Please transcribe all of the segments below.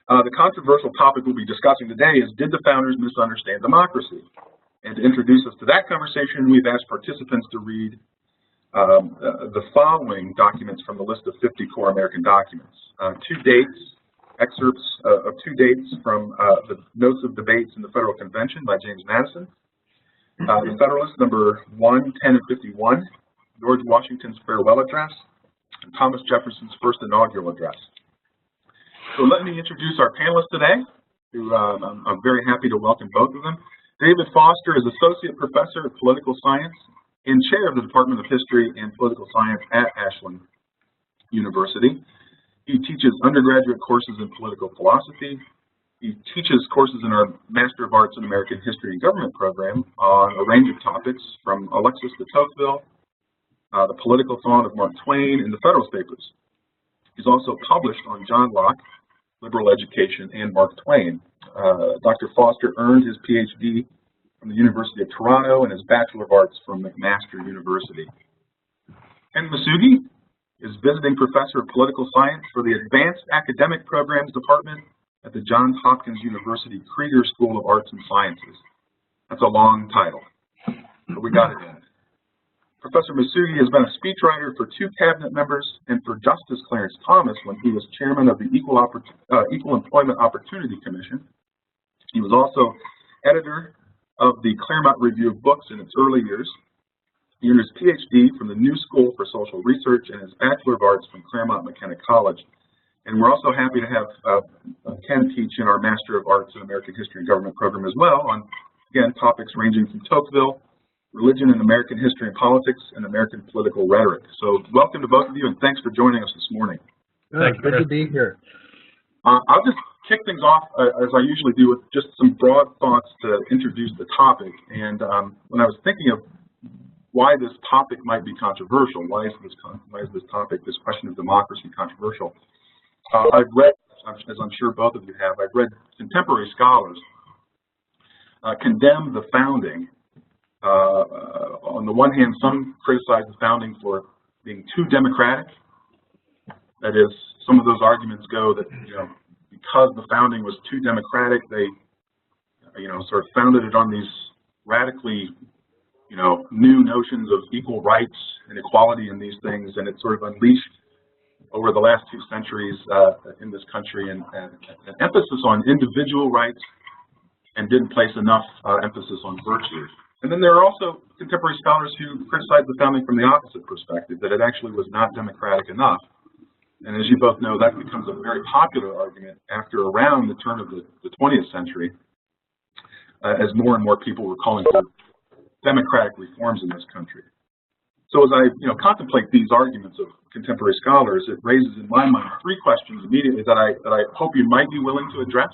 The controversial topic we'll be discussing today is, did the founders misunderstand democracy? And to introduce us to that conversation, we've asked participants to read the following documents from the list of 50 core American documents. Excerpts of two dates from the Notes of Debates in the Federal Convention by James Madison. The Federalist, number 1, 10, and 51, George Washington's farewell address, and Thomas Jefferson's first inaugural address. So let me introduce our panelists today, who I'm very happy to welcome both of them. David Foster is Associate Professor of Political Science and Chair of the Department of History and Political Science at Ashland University. He teaches undergraduate courses in political philosophy. He teaches courses in our Master of Arts in American History and Government program on a range of topics, from Alexis de Tocqueville, the political thought of Mark Twain, and the Federalist Papers. He's also published on John Locke, liberal education, and Mark Twain. Dr. Foster earned his PhD from the University of Toronto and his Bachelor of Arts from McMaster University. Ken Masugi is Visiting Professor of Political Science for the Advanced Academic Programs Department at the Johns Hopkins University Krieger School of Arts and Sciences. That's a long title, but we got it in. Professor Masugi has been a speechwriter for 2 cabinet members and for Justice Clarence Thomas when he was chairman of the Equal Employment Opportunity Commission. He was also editor of the Claremont Review of Books in its early years. He earned his PhD from the New School for Social Research and his Bachelor of Arts from Claremont McKenna College. And we're also happy to have Ken teach in our Master of Arts in American History and Government program as well on, again, topics ranging from Tocqueville, religion and American history and politics, and American political rhetoric. So welcome to both of you, and thanks for joining us this morning. Good to be here. I'll just kick things off, as I usually do, with just some broad thoughts to introduce the topic. And when I was thinking of why this topic might be controversial, why is this topic, this question of democracy, controversial? I've read, as I'm sure both of you have, I've read contemporary scholars condemn the founding. On the one hand, some criticize the founding for being too democratic. That is, some of those arguments go that, because the founding was too democratic, they, sort of founded it on these radically, new notions of equal rights and equality in these things, and it sort of unleashed over the last 2 centuries in this country an emphasis on individual rights and didn't place enough emphasis on virtue. And then there are also contemporary scholars who criticize the founding from the opposite perspective, that it actually was not democratic enough. And as you both know, that becomes a very popular argument after around the turn of the 20th century, as more and more people were calling for democratic reforms in this country. So as I contemplate these arguments of contemporary scholars, it raises in my mind 3 questions immediately that I hope you might be willing to address,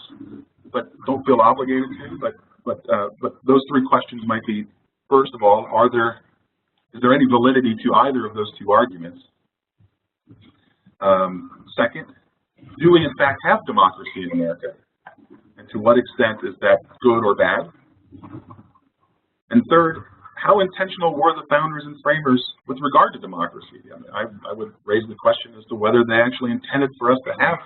but don't feel obligated to. But those 3 questions might be: first of all, is there any validity to either of those 2 arguments? Second, do we in fact have democracy in America? And to what extent is that good or bad? And third, how intentional were the founders and framers with regard to democracy? I would raise the question as to whether they actually intended for us to have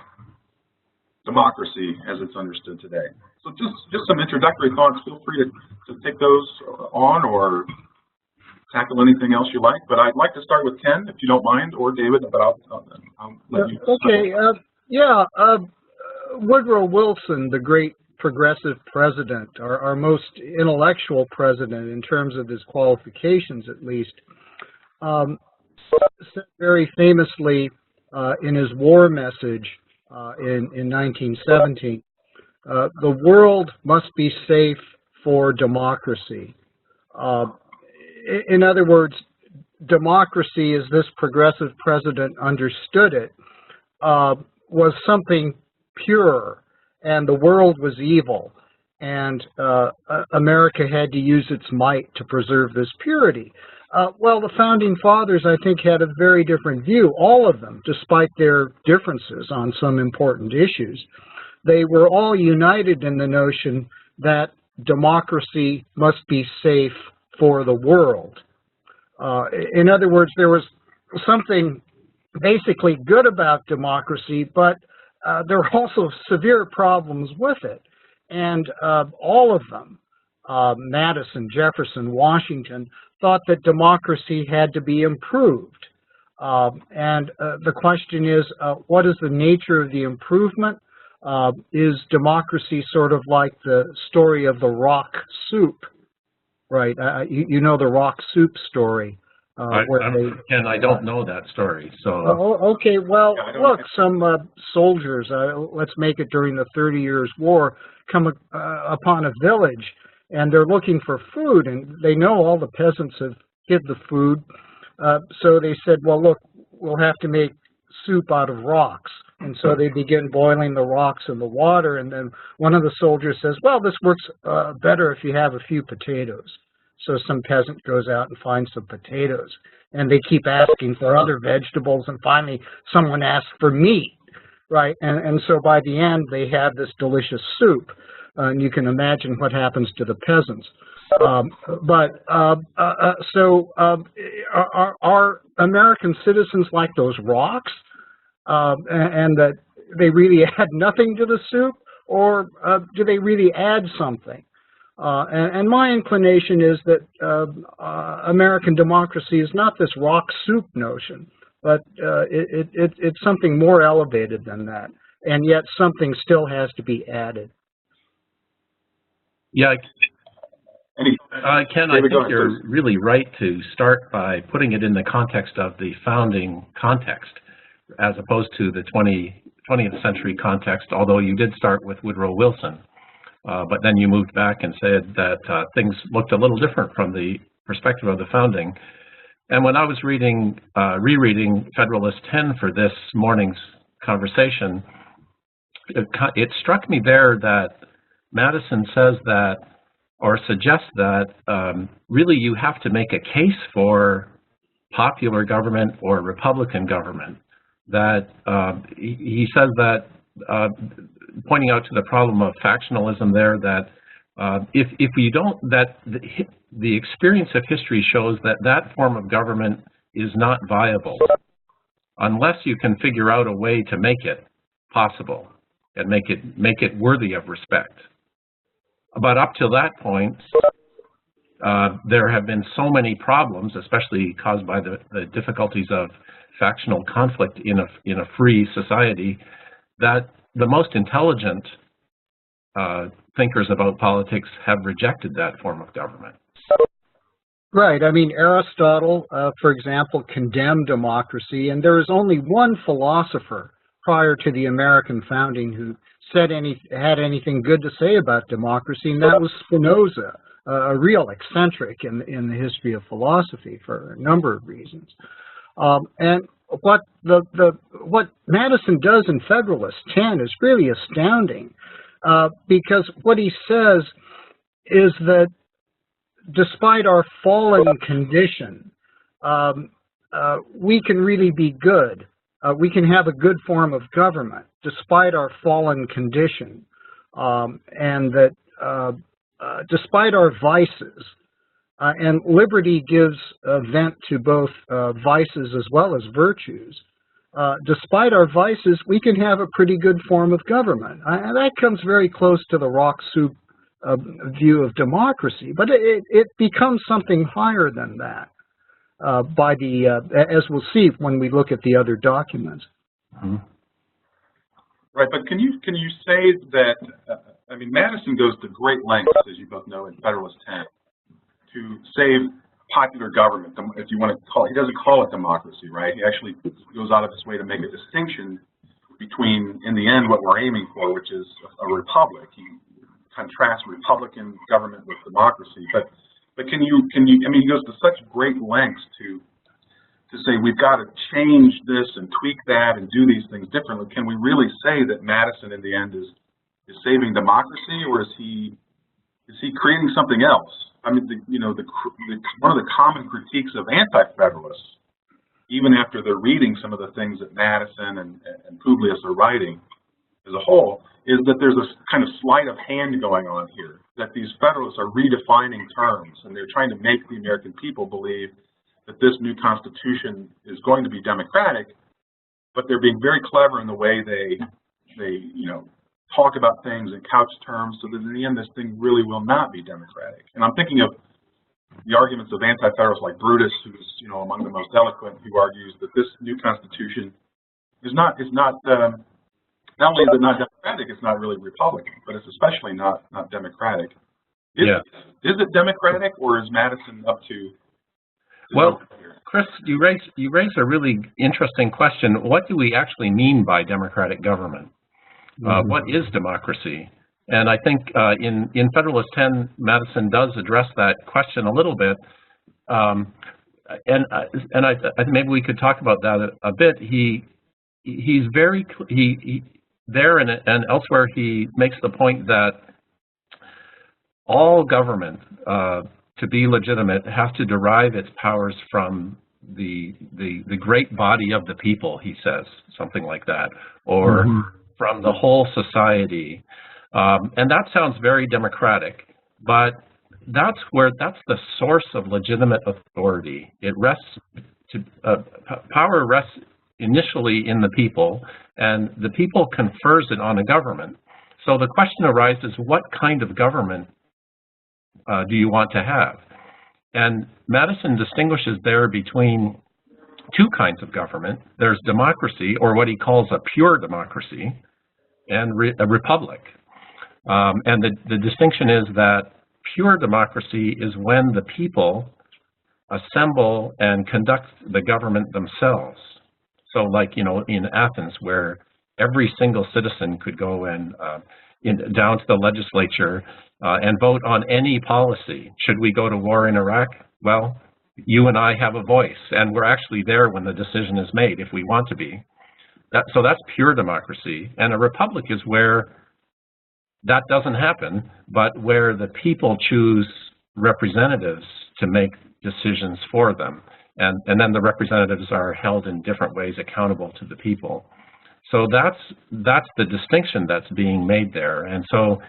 democracy as it's understood today. So just some introductory thoughts. Feel free to take those on or tackle anything else you like. But I'd like to start with Ken, if you don't mind, or David, but I'll let you. Okay. Woodrow Wilson, the great progressive president, our most intellectual president in terms of his qualifications at least, said very famously in his war message in 1917, the world must be safe for democracy. In other words, democracy, as this progressive president understood it, was something pure, and the world was evil, and America had to use its might to preserve this purity. Well, the Founding Fathers, I think, had a very different view, all of them, despite their differences on some important issues. They were all united in the notion that democracy must be safe for the world. In other words, there was something basically good about democracy, but there are also severe problems with it. And all of them, Madison, Jefferson, Washington, thought that democracy had to be improved. And the question is, what is the nature of the improvement? Is democracy sort of like the story of the rock soup, right? You know the rock soup story. And I don't know that story. So. Okay, well, look, some soldiers, let's make it during the 30 Years' War, come upon a village, and they're looking for food, and they know all the peasants have hid the food. So they said, well, look, we'll have to make soup out of rocks. And so they begin boiling the rocks in the water, and then one of the soldiers says, well, this works better if you have a few potatoes. So some peasant goes out and finds some potatoes, and they keep asking for other vegetables, and finally someone asks for meat, right? And so by the end, they have this delicious soup, and you can imagine what happens to the peasants. Are American citizens like those rocks, and that they really add nothing to the soup, or do they really add something? And my inclination is that American democracy is not this rock soup notion, but it's something more elevated than that, and yet something still has to be added. Yeah, Ken, I think you're really right to start by putting it in the context of the founding context, as opposed to the 20th century context, although you did start with Woodrow Wilson. But then you moved back and said that things looked a little different from the perspective of the founding. And when I was rereading Federalist 10 for this morning's conversation, it struck me there that Madison says that, or suggests that, really you have to make a case for popular government or Republican government. That he says that, pointing out to the problem of factionalism there, that if you don't, that the experience of history shows that that form of government is not viable unless you can figure out a way to make it possible and make it worthy of respect. But up to that point, there have been so many problems, especially caused by the difficulties of factional conflict in a free society, that the most intelligent thinkers about politics have rejected that form of government. Right. I mean, Aristotle, for example, condemned democracy, and there is only one philosopher prior to the American founding who had anything good to say about democracy, and that was Spinoza, a real eccentric in the history of philosophy for a number of reasons. And what Madison does in Federalist 10 is really astounding, because what he says is that despite our fallen condition, we can really be good. We can have a good form of government despite our fallen condition, and that despite our vices, and liberty gives vent to both vices as well as virtues. Despite our vices, we can have a pretty good form of government. And that comes very close to the rock soup view of democracy, but it becomes something higher than that as we'll see when we look at the other documents. Mm-hmm. Right, but can you say that, I mean, Madison goes to great lengths, as you both know, in Federalist 10, to save popular government, if you want to call it. He doesn't call it democracy, right? He actually goes out of his way to make a distinction between, in the end, what we're aiming for, which is a republic. He contrasts Republican government with democracy. But can you, I mean, he goes to such great lengths to say we've got to change this and tweak that and do these things differently. Can we really say that Madison, in the end, is saving democracy, or is he creating something else? I mean, one of the common critiques of anti-federalists, even after they're reading some of the things that Madison and Publius are writing as a whole, is that there's a kind of sleight of hand going on here, that these federalists are redefining terms, and they're trying to make the American people believe that this new Constitution is going to be democratic, but they're being very clever in the way they talk about things in couch terms, so that in the end this thing really will not be democratic. And I'm thinking of the arguments of anti-federalists like Brutus, who's among the most eloquent, who argues that this new Constitution is not only is it not democratic, it's not really Republican, but it's especially not democratic. Is it democratic, or is Madison up to? Well, Chris, you raise a really interesting question. What do we actually mean by democratic government? What is democracy? And I think in Federalist 10, Madison does address that question a little bit. And I maybe we could talk about that a bit. He's very there and elsewhere he makes the point that all government to be legitimate has to derive its powers from the great body of the people, he says, something like that, or from the whole society. And that sounds very democratic, but that's the source of legitimate authority. It power rests initially in the people, and the people confers it on a government. So the question arises, what kind of government do you want to have? And Madison distinguishes there between two kinds of government. There's democracy, or what he calls a pure democracy, and a republic. And the distinction is that pure democracy is when the people assemble and conduct the government themselves. So like, in Athens, where every single citizen could go and down to the legislature and vote on any policy. Should we go to war in Iraq? Well, you and I have a voice, and we're actually there when the decision is made if we want to be. So that's pure democracy. And a republic is where that doesn't happen, but where the people choose representatives to make decisions for them. And then the representatives are held in different ways accountable to the people. So that's the distinction that's being made there. And so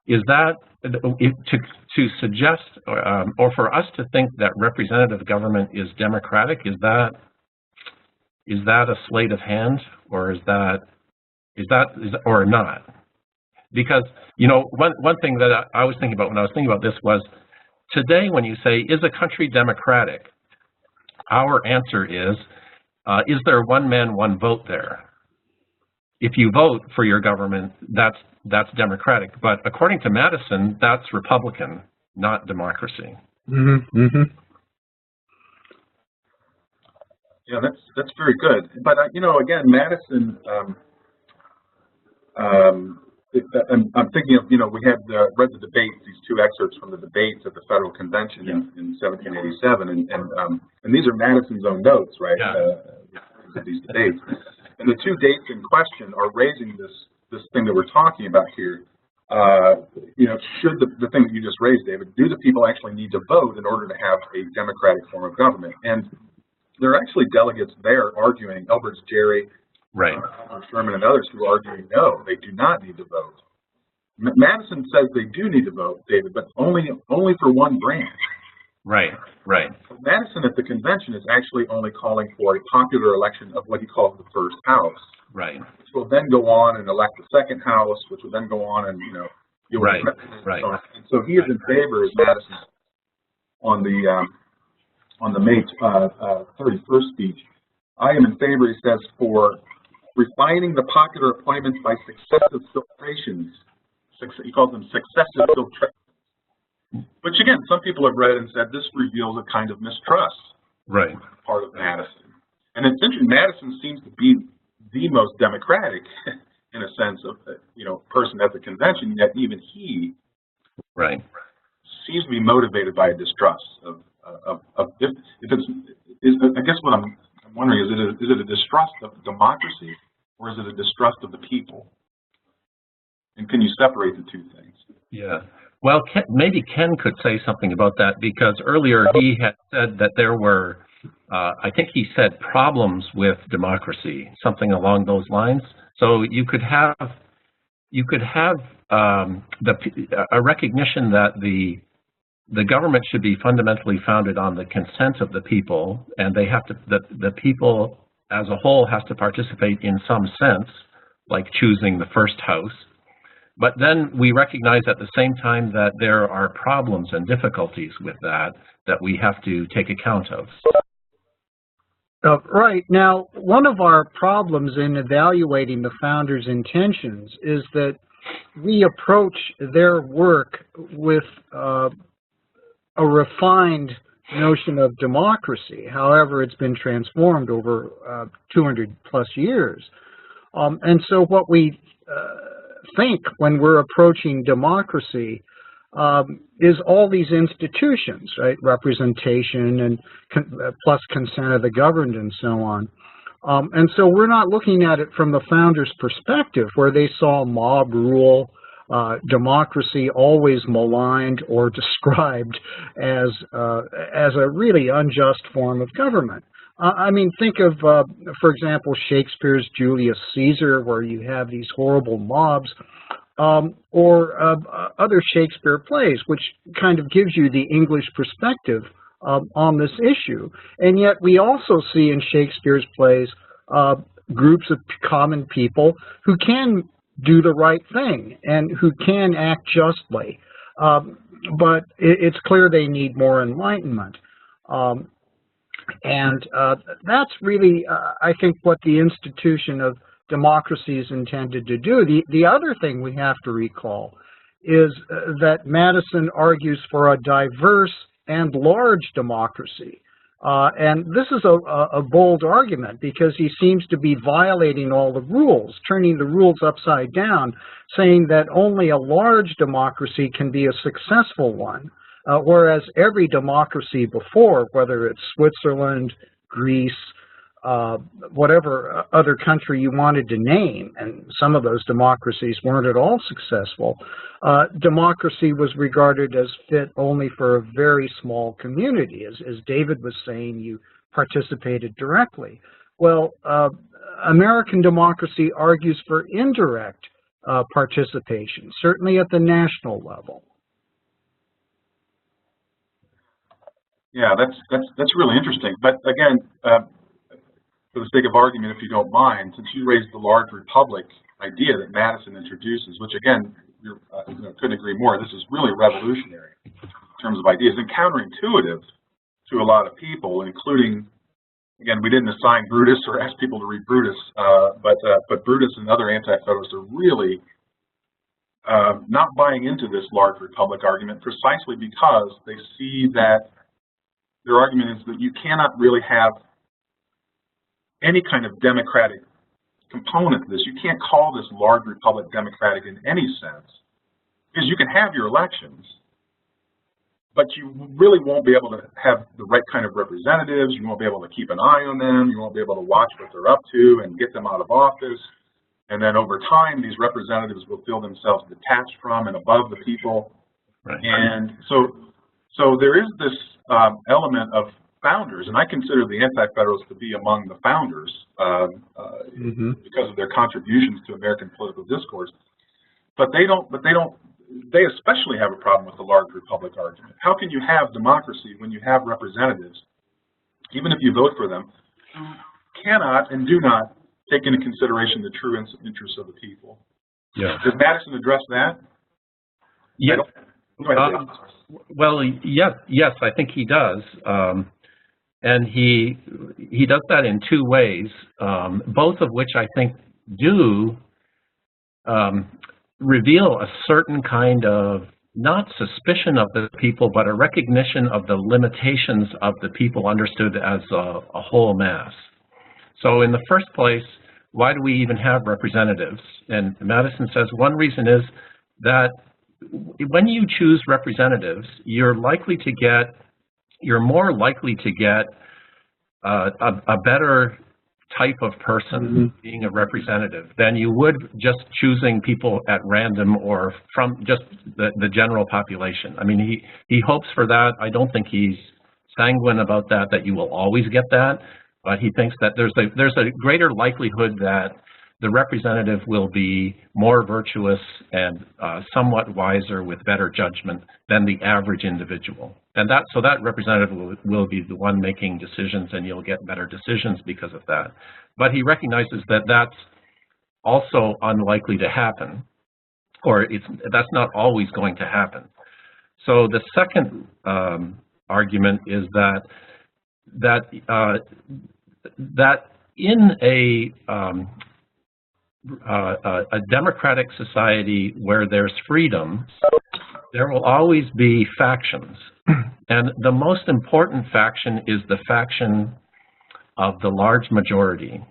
is that, to suggest, or for us to think that representative government is democratic, is that a sleight of hand, or is that or not? Because, one thing that I was thinking about when I was thinking about this was, today when you say, is a country democratic? Our answer is there one man, one vote there? If you vote for your government, that's democratic. But according to Madison, that's Republican, not democracy. Yeah, that's very good. But again, Madison. I'm thinking of we had read the debates, these two excerpts from the debates at the Federal Convention in 1787, and these are Madison's own notes, right? These debates, and the two dates in question are raising this thing that we're talking about here. Should the thing that you just raised, David, do the people actually need to vote in order to have a democratic form of government? And there are actually delegates there arguing, Elbridge Gerry, Sherman, and others, who are arguing no, they do not need to vote. Madison says they do need to vote, David, but only for one branch. Right. Madison at the convention is actually only calling for a popular election of what he calls the first house. Right. Which will then go on and elect the second house, which will then go on and you'll right. And so he is in favor, as Madison, on the May 31st speech. I am in favor, he says, for refining the popular appointments by successive filtrations. He calls them successive filtrations. Which again, some people have read and said this reveals a kind of mistrust. Right. Part of Madison. And it's interesting, Madison seems to be the most democratic, in a sense, of person at the convention, yet even he seems to be motivated by a distrust of if it's I guess what I'm wondering is it a distrust of democracy, or is it a distrust of the people? And can you separate the two things? Yeah. Well, maybe Ken could say something about that, because earlier he had said that there were, I think he said, problems with democracy, something along those lines. So you could have a recognition that the government should be fundamentally founded on the consent of the people, and they have to the people as a whole has to participate in some sense, like choosing the first house. But then we recognize at the same time that there are problems and difficulties with that we have to take account of. Right. Now, one of our problems in evaluating the founders' intentions is that we approach their work with a refined notion of democracy. However, it's been transformed over 200 plus years. And so what we think when we're approaching democracy is all these institutions, right? Representation and plus consent of the governed and so on. And so we're not looking at it from the founders' perspective, where they saw mob rule, democracy always maligned or described as a really unjust form of government. I mean, think of, for example, Shakespeare's Julius Caesar, where you have these horrible mobs, or other Shakespeare plays, which kind of gives you the English perspective on this issue. And yet we also see in Shakespeare's plays groups of common people who can do the right thing and who can act justly. But it's clear they need more enlightenment. And that's really, I think, what the institution of democracy is intended to do. The other thing we have to recall is that Madison argues for a diverse and large democracy. And this is a bold argument, because he seems to be violating all the rules, turning the rules upside down, saying that only a large democracy can be a successful one, whereas every democracy before, whether it's Switzerland, Greece, whatever other country you wanted to name, and some of those democracies weren't at all successful, democracy was regarded as fit only for a very small community. As David was saying, you participated directly. Well, American democracy argues for indirect participation, certainly at the national level. Yeah, that's really interesting. But again, for the sake of argument, if you don't mind, since you raised the large republic idea that Madison introduces, which again, couldn't agree more, this is really revolutionary in terms of ideas and counterintuitive to a lot of people, including, again, we didn't assign Brutus or ask people to read Brutus, but Brutus and other anti-federalists are really not buying into this large republic argument, precisely because they see that their argument is that you cannot really have any kind of democratic component to this. You can't call this large republic democratic in any sense, because you can have your elections, but you really won't be able to have the right kind of representatives. You won't be able to keep an eye on them. You won't be able to watch what they're up to and get them out of office. And then over time, these representatives will feel themselves detached from and above the people. Right. And so there is this element of founders, and I consider the anti-federalists to be among the founders because of their contributions to American political discourse. But they especially have a problem with the large republic argument. How can you have democracy when you have representatives, even if you vote for them, who cannot and do not take into consideration the true interests of the people? Yeah. Does Madison address that? Yeah. Go ahead, well, yes, I think he does. And he does that in two ways, both of which I think do reveal a certain kind of, not suspicion of the people, but a recognition of the limitations of the people understood as a whole mass. So in the first place, why do we even have representatives? And Madison says one reason is that when you choose representatives, you're more likely to get a better type of person being a representative than you would just choosing people at random or from just the general population. I mean, he hopes for that. I don't think he's sanguine about that you will always get that, but he thinks that there's a greater likelihood that the representative will be more virtuous and somewhat wiser with better judgment than the average individual. And so that representative will be the one making decisions, and you'll get better decisions because of that. But he recognizes that also unlikely to happen, or that's not always going to happen. So the second argument is that in a democratic society where there's freedom, there will always be factions. And the most important faction is the faction of the large majority.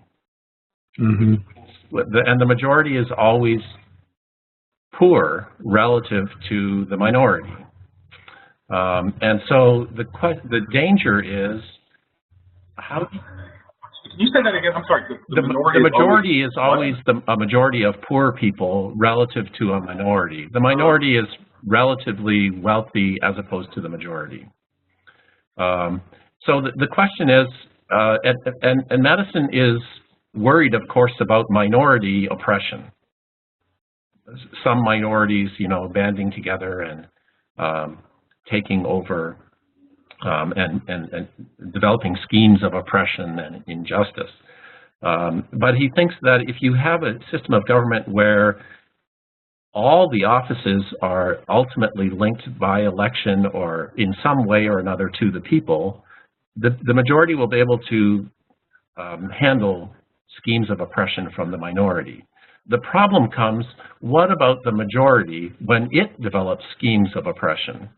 Mm-hmm. And the majority is always poor relative to the minority. And so the danger is how... Can you say that again? I'm sorry. The majority is always a majority of poor people relative to a minority. The minority is relatively wealthy as opposed to the majority. So the question is, and Madison is worried, of course, about minority oppression. Some minorities, banding together and taking over and developing schemes of oppression and injustice. But he thinks that if you have a system of government where all the offices are ultimately linked by election or in some way or another to the people, the majority will be able to handle schemes of oppression from the minority. The problem comes, what about the majority when it develops schemes of oppression?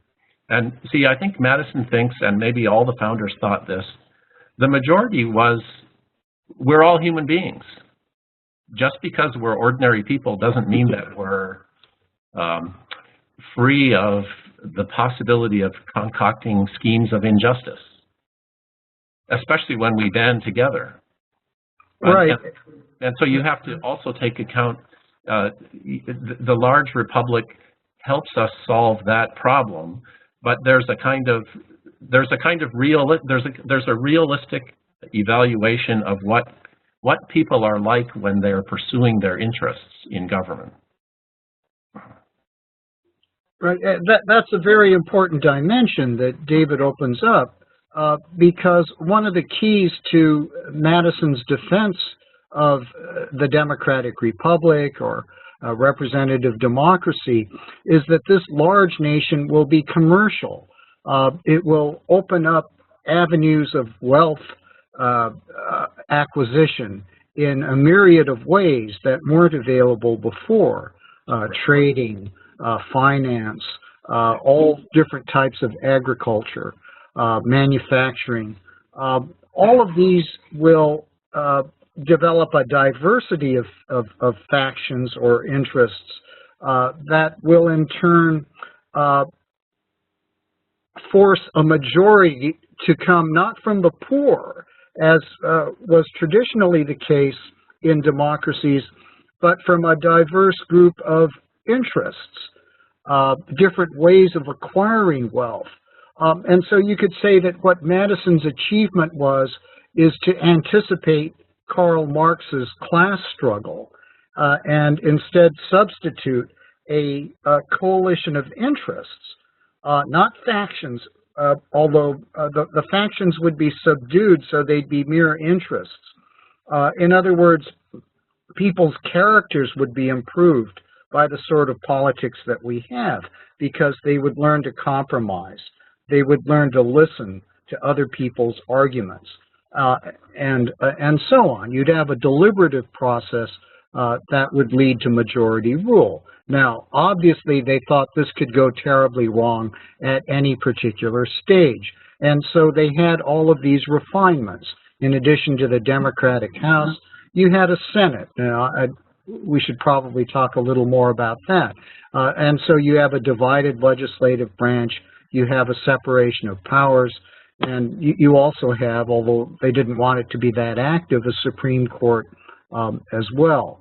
And see, I think Madison thinks, and maybe all the founders thought this, the majority was, we're all human beings. Just because we're ordinary people doesn't mean that we're free of the possibility of concocting schemes of injustice, especially when we band together. Right. And so you have to also take account, the large republic helps us solve that problem, but there's a realistic evaluation of what people are like when they're pursuing their interests in government. Right. That's a very important dimension that David opens up, because one of the keys to Madison's defense of the democratic republic or representative democracy is that this large nation will be commercial. It will open up avenues of wealth acquisition in a myriad of ways that weren't available before. Trading, finance, all different types of agriculture, manufacturing. All of these will develop a diversity of factions or interests that will in turn force a majority to come not from the poor, as was traditionally the case in democracies, but from a diverse group of interests, different ways of acquiring wealth. And so you could say that what Madison's achievement is to anticipate Karl Marx's class struggle and instead substitute a coalition of interests, not factions, although the factions would be subdued so they'd be mere interests. In other words, people's characters would be improved by the sort of politics that we have, because they would learn to compromise. They would learn to listen to other people's arguments, and so on. You'd have a deliberative process that would lead to majority rule. Now, obviously, they thought this could go terribly wrong at any particular stage, and so they had all of these refinements. In addition to the Democratic House, you had a Senate. Now, we should probably talk a little more about that. And so you have a divided legislative branch, you have a separation of powers, and you also have, although they didn't want it to be that active, a Supreme Court as well.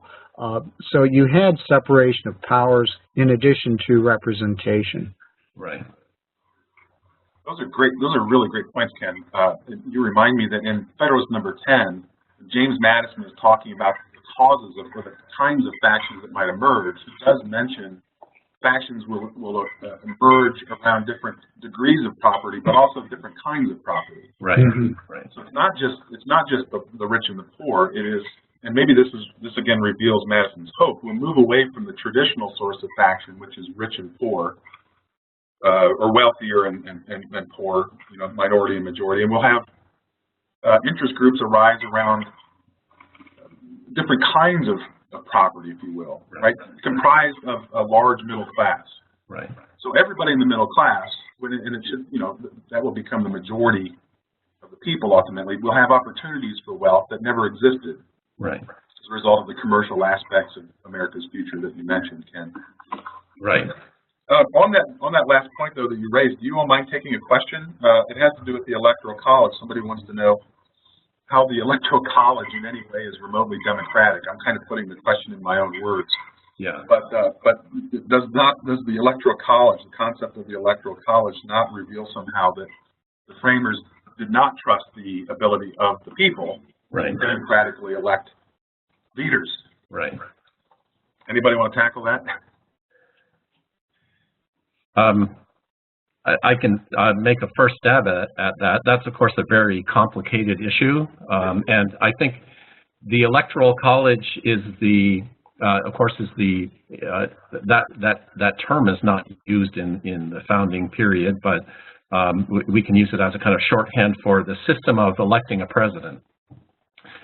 So you had separation of powers in addition to representation. Right. Those are really great points, Ken. You remind me that in Federalist number 10, James Madison is talking about the causes of or the kinds of factions that might emerge. He does mention factions will emerge around different degrees of property, but also different kinds of property. Right. Mm-hmm. Right. So it's not just the rich and the poor. It is and maybe this again reveals Madison's hope, we'll move away from the traditional source of faction, which is rich and poor, or wealthier and poor, minority and majority, and we'll have interest groups arise around different kinds of property, if you will, right? Comprised of a large middle class. Right. So everybody in the middle class, and it should, that will become the majority of the people ultimately, will have opportunities for wealth that never existed. Right. As a result of the commercial aspects of America's future that you mentioned, Ken. Right. On that last point, though, that you raised, do you all mind taking a question? It has to do with the Electoral College. Somebody wants to know how the Electoral College in any way is remotely democratic. I'm kind of putting the question in my own words. Yeah. But does the Electoral College, the concept of the Electoral College, not reveal somehow that the framers did not trust the ability of the people to democratically elect leaders? Right. Anybody want to tackle that? I can make a first stab at that. That's, of course, a very complicated issue, and I think the Electoral College is of course, that term is not used in the founding period, but we can use it as a kind of shorthand for the system of electing a president,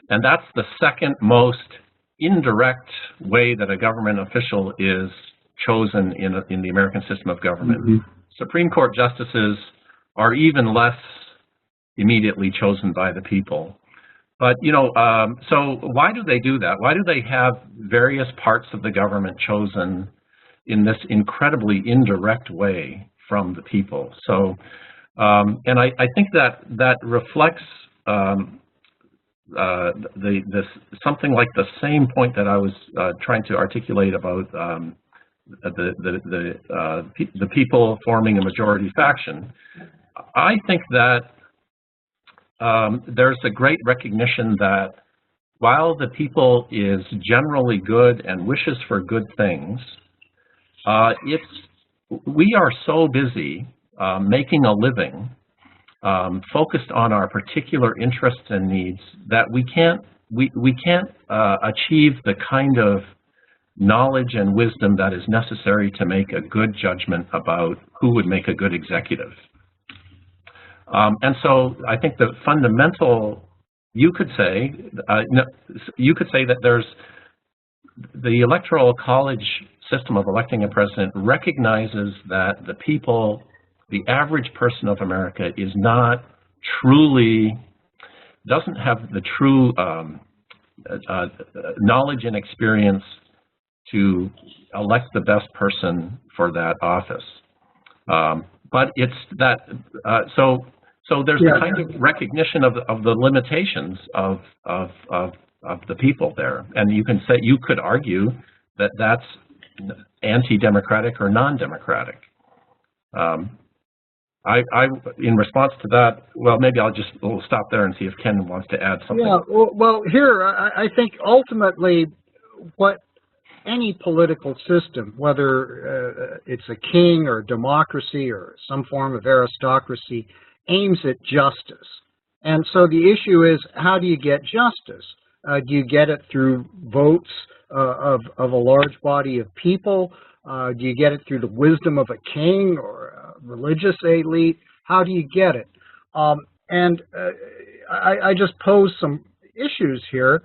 and that's the second most indirect way that a government official is chosen in the American system of government. Mm-hmm. Supreme Court justices are even less immediately chosen by the people. But, so why do they do that? Why do they have various parts of the government chosen in this incredibly indirect way from the people? So, and I think that reflects something like the same point that I was trying to articulate about the people forming a majority faction. I think that there's a great recognition that while the people is generally good and wishes for good things, we are so busy making a living, focused on our particular interests and needs, that we can't achieve the kind of knowledge and wisdom that is necessary to make a good judgment about who would make a good executive. And so I think the fundamental, you could say that there's the Electoral College system of electing a president recognizes that the people, the average person of America, is not truly, doesn't have the true knowledge and experience to elect the best person for that office. But it's that, so there's a kind of recognition of the limitations of the people there. And you could argue that that's anti-democratic or non-democratic. In response to that, well, maybe we'll stop there and see if Ken wants to add something. Yeah, well, here, I think ultimately what any political system, whether it's a king or a democracy or some form of aristocracy, aims at justice. And so the issue is, how do you get justice? Do you get it through votes of a large body of people? Do you get it through the wisdom of a king or a religious elite? How do you get it? I just pose some issues here.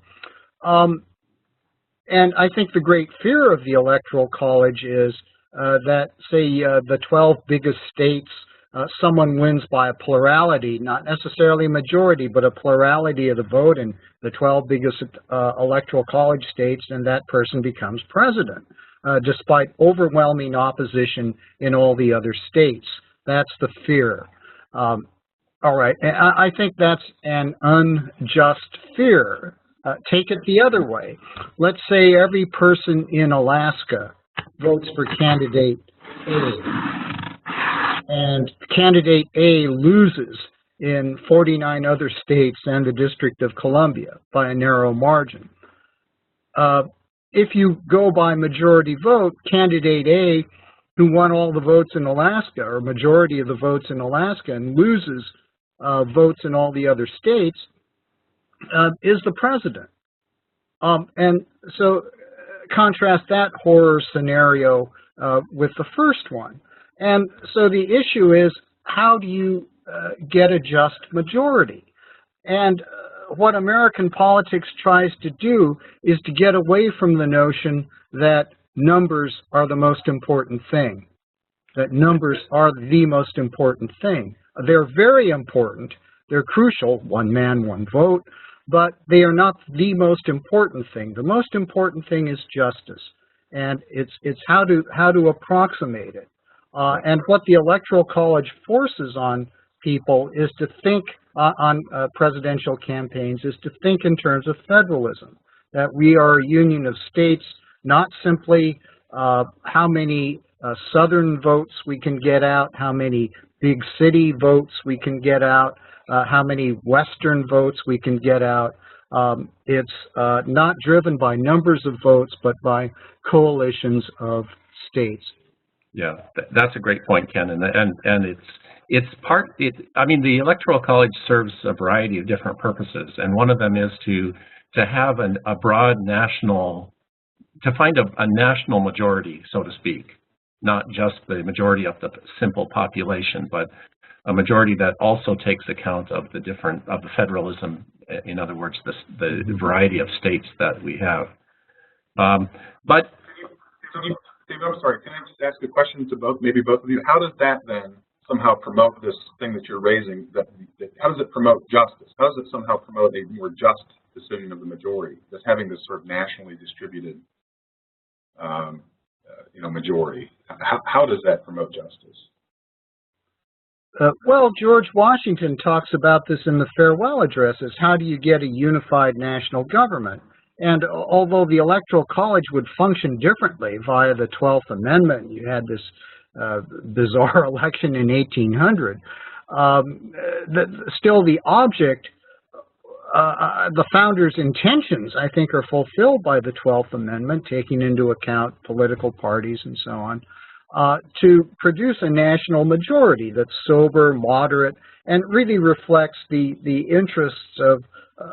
And I think the great fear of the Electoral College is that, say, the 12 biggest states, someone wins by a plurality, not necessarily a majority, but a plurality of the vote in the 12 biggest Electoral College states, and that person becomes president, despite overwhelming opposition in all the other states. That's the fear. All right, and I think that's an unjust fear. Take it the other way. Let's say every person in Alaska votes for candidate A, and candidate A loses in 49 other states and the District of Columbia by a narrow margin. If you go by majority vote, candidate A, who won all the votes in Alaska, or majority of the votes in Alaska, and loses votes in all the other states, is the president. And so contrast that horror scenario with the first one. And so the issue is, how do you get a just majority? And what American politics tries to do is to get away from the notion that numbers are the most important thing, that numbers are the most important thing. They're very important, they're crucial, one man, one vote, but they are not the most important thing. The most important thing is justice, and it's how to approximate it. And what the Electoral College forces on people is to think on presidential campaigns, is to think in terms of federalism, that we are a union of states, not simply how many southern votes we can get out, how many big city votes we can get out, how many western votes we can get out. It's not driven by numbers of votes, but by coalitions of states. Yeah, that's a great point, Ken, and it's I mean, the Electoral College serves a variety of different purposes, and one of them is to have a broad national, to find a national majority, so to speak, not just the majority of the simple population, but a majority that also takes account of the federalism. In other words, the variety of states that we have. But David, I'm sorry, can I just ask a question to maybe both of you? How does that then somehow promote this thing that you're raising? How does it promote justice? How does it somehow promote a more just decision of the majority? Just having this sort of nationally distributed, majority. How does that promote justice? Well, George Washington talks about this in the farewell addresses. How do you get a unified national government? And although the Electoral College would function differently via the 12th Amendment, you had this bizarre election in 1800, still the object, the founders' intentions, I think, are fulfilled by the 12th Amendment, taking into account political parties and so on, to produce a national majority that's sober, moderate, and really reflects the interests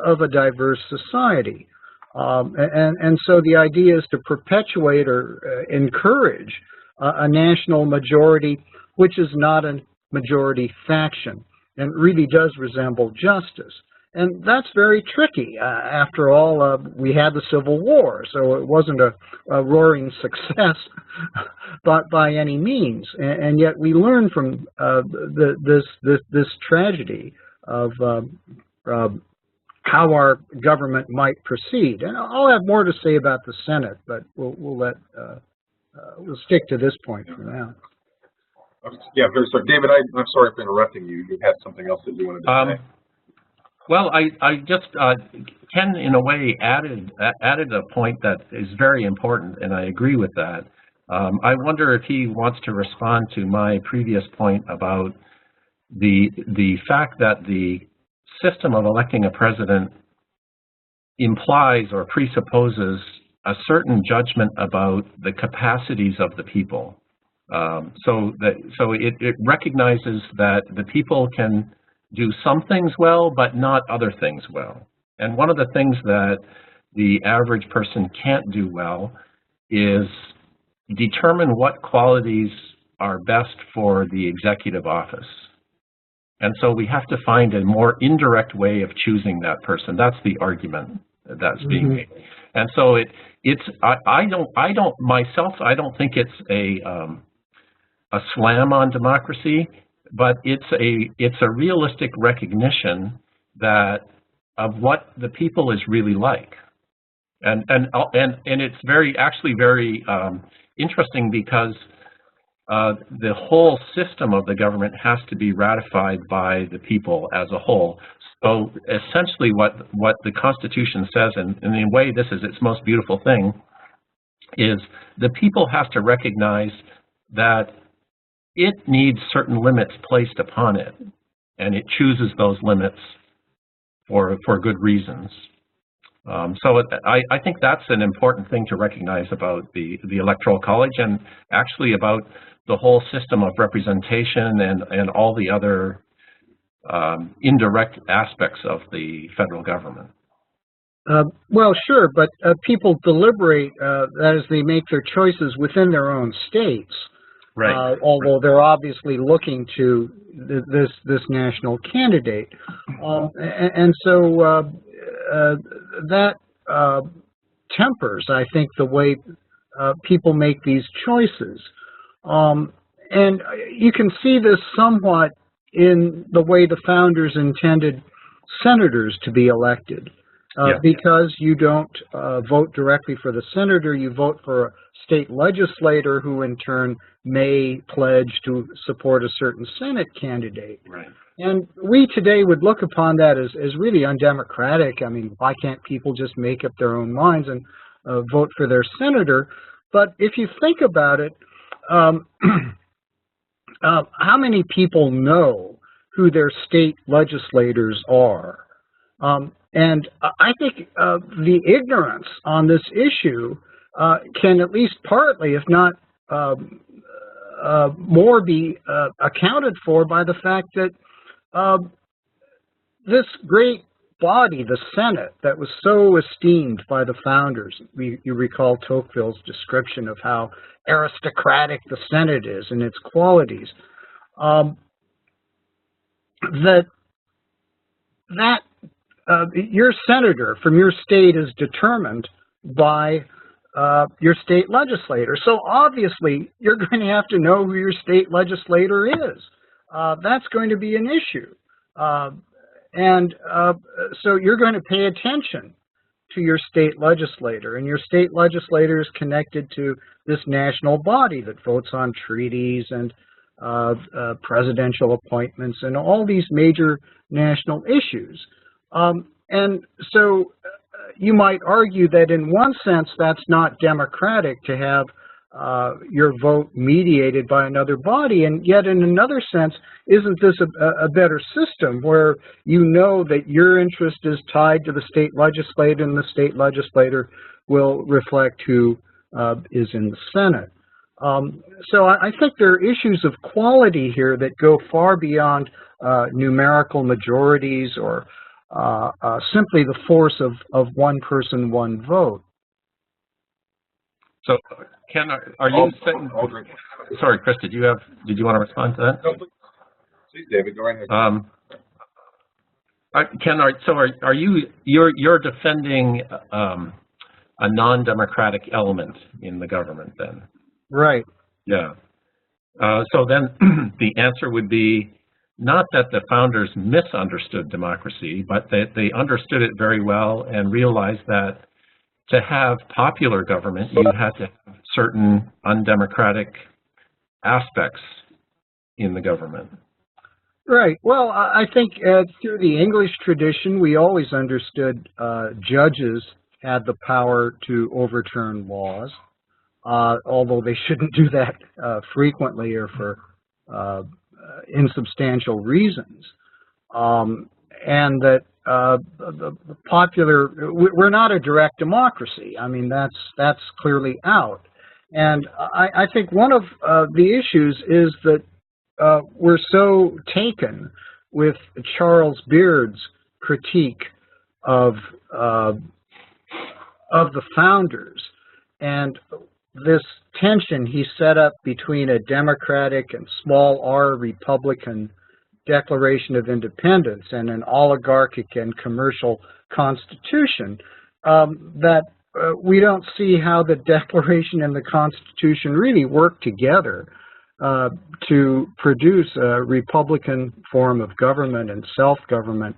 of a diverse society. And so the idea is to perpetuate or encourage a national majority, which is not a majority faction and really does resemble justice. And that's very tricky. After all, we had the Civil War, so it wasn't a roaring success but by any means. And yet we learn from this tragedy of how our government might proceed. And I'll have more to say about the Senate, but we'll stick to this point for now. Yeah, very sorry. David, I'm sorry for interrupting you. You had something else that you wanted to say. Well, I just, Ken, in a way, added a point that is very important, and I agree with that. I wonder if he wants to respond to my previous point about the fact that the system of electing a president implies or presupposes a certain judgment about the capacities of the people. So it recognizes that the people can do some things well, but not other things well. And one of the things that the average person can't do well is determine what qualities are best for the executive office. And so we have to find a more indirect way of choosing that person. That's the argument that's being made. And so I don't think it's a slam on democracy, but it's a realistic recognition that of what the people is really like. And it's very interesting because the whole system of the government has to be ratified by the people as a whole. So essentially what the Constitution says, and in a way this is its most beautiful thing, is the people have to recognize that it needs certain limits placed upon it, and it chooses those limits for good reasons. So I think that's an important thing to recognize about the Electoral College, and actually about the whole system of representation and all the other indirect aspects of the federal government. Well, sure, but people deliberate, that is, they make their choices within their own states. Right. Although they're obviously looking to this national candidate, and so that tempers, I think, the way people make these choices. And you can see this somewhat in the way the founders intended senators to be elected. Because you don't vote directly for the senator, you vote for a state legislator who in turn may pledge to support a certain Senate candidate. Right. And we today would look upon that as really undemocratic. I mean, why can't people just make up their own minds and vote for their senator? But if you think about it, how many people know who their state legislators are? And I think the ignorance on this issue can at least partly, if not more, be accounted for by the fact that this great body, the Senate, that was so esteemed by the founders, you recall Tocqueville's description of how aristocratic the Senate is and its qualities, your senator from your state is determined by your state legislator. So obviously, you're going to have to know who your state legislator is. That's going to be an issue. So you're going to pay attention to your state legislator. And your state legislator is connected to this national body that votes on treaties and presidential appointments and all these major national issues. And so you might argue that in one sense that's not democratic to have your vote mediated by another body, and yet in another sense, isn't this a better system where you know that your interest is tied to the state legislator and the state legislator will reflect who is in the Senate? So I think there are issues of quality here that go far beyond numerical majorities or simply the force of one person, one vote. So, Ken, are you saying? Sorry, Chris, did you want to respond to that? No, please, David, go right ahead. Ken, are you're defending a non-democratic element in the government then? Right. Yeah. So then the answer would be not that the founders misunderstood democracy, but that they understood it very well and realized that to have popular government, you had to have certain undemocratic aspects in the government. Right. Well, I think through the English tradition, we always understood judges had the power to overturn laws, although they shouldn't do that frequently or for insubstantial reasons. And that the popular, we're not a direct democracy. I mean, that's clearly out. And I think one of the issues is that we're so taken with Charles Beard's critique of the founders and this tension he set up between a democratic and small r Republican Declaration of Independence and an oligarchic and commercial constitution, that we don't see how the Declaration and the Constitution really work together to produce a Republican form of government and self-government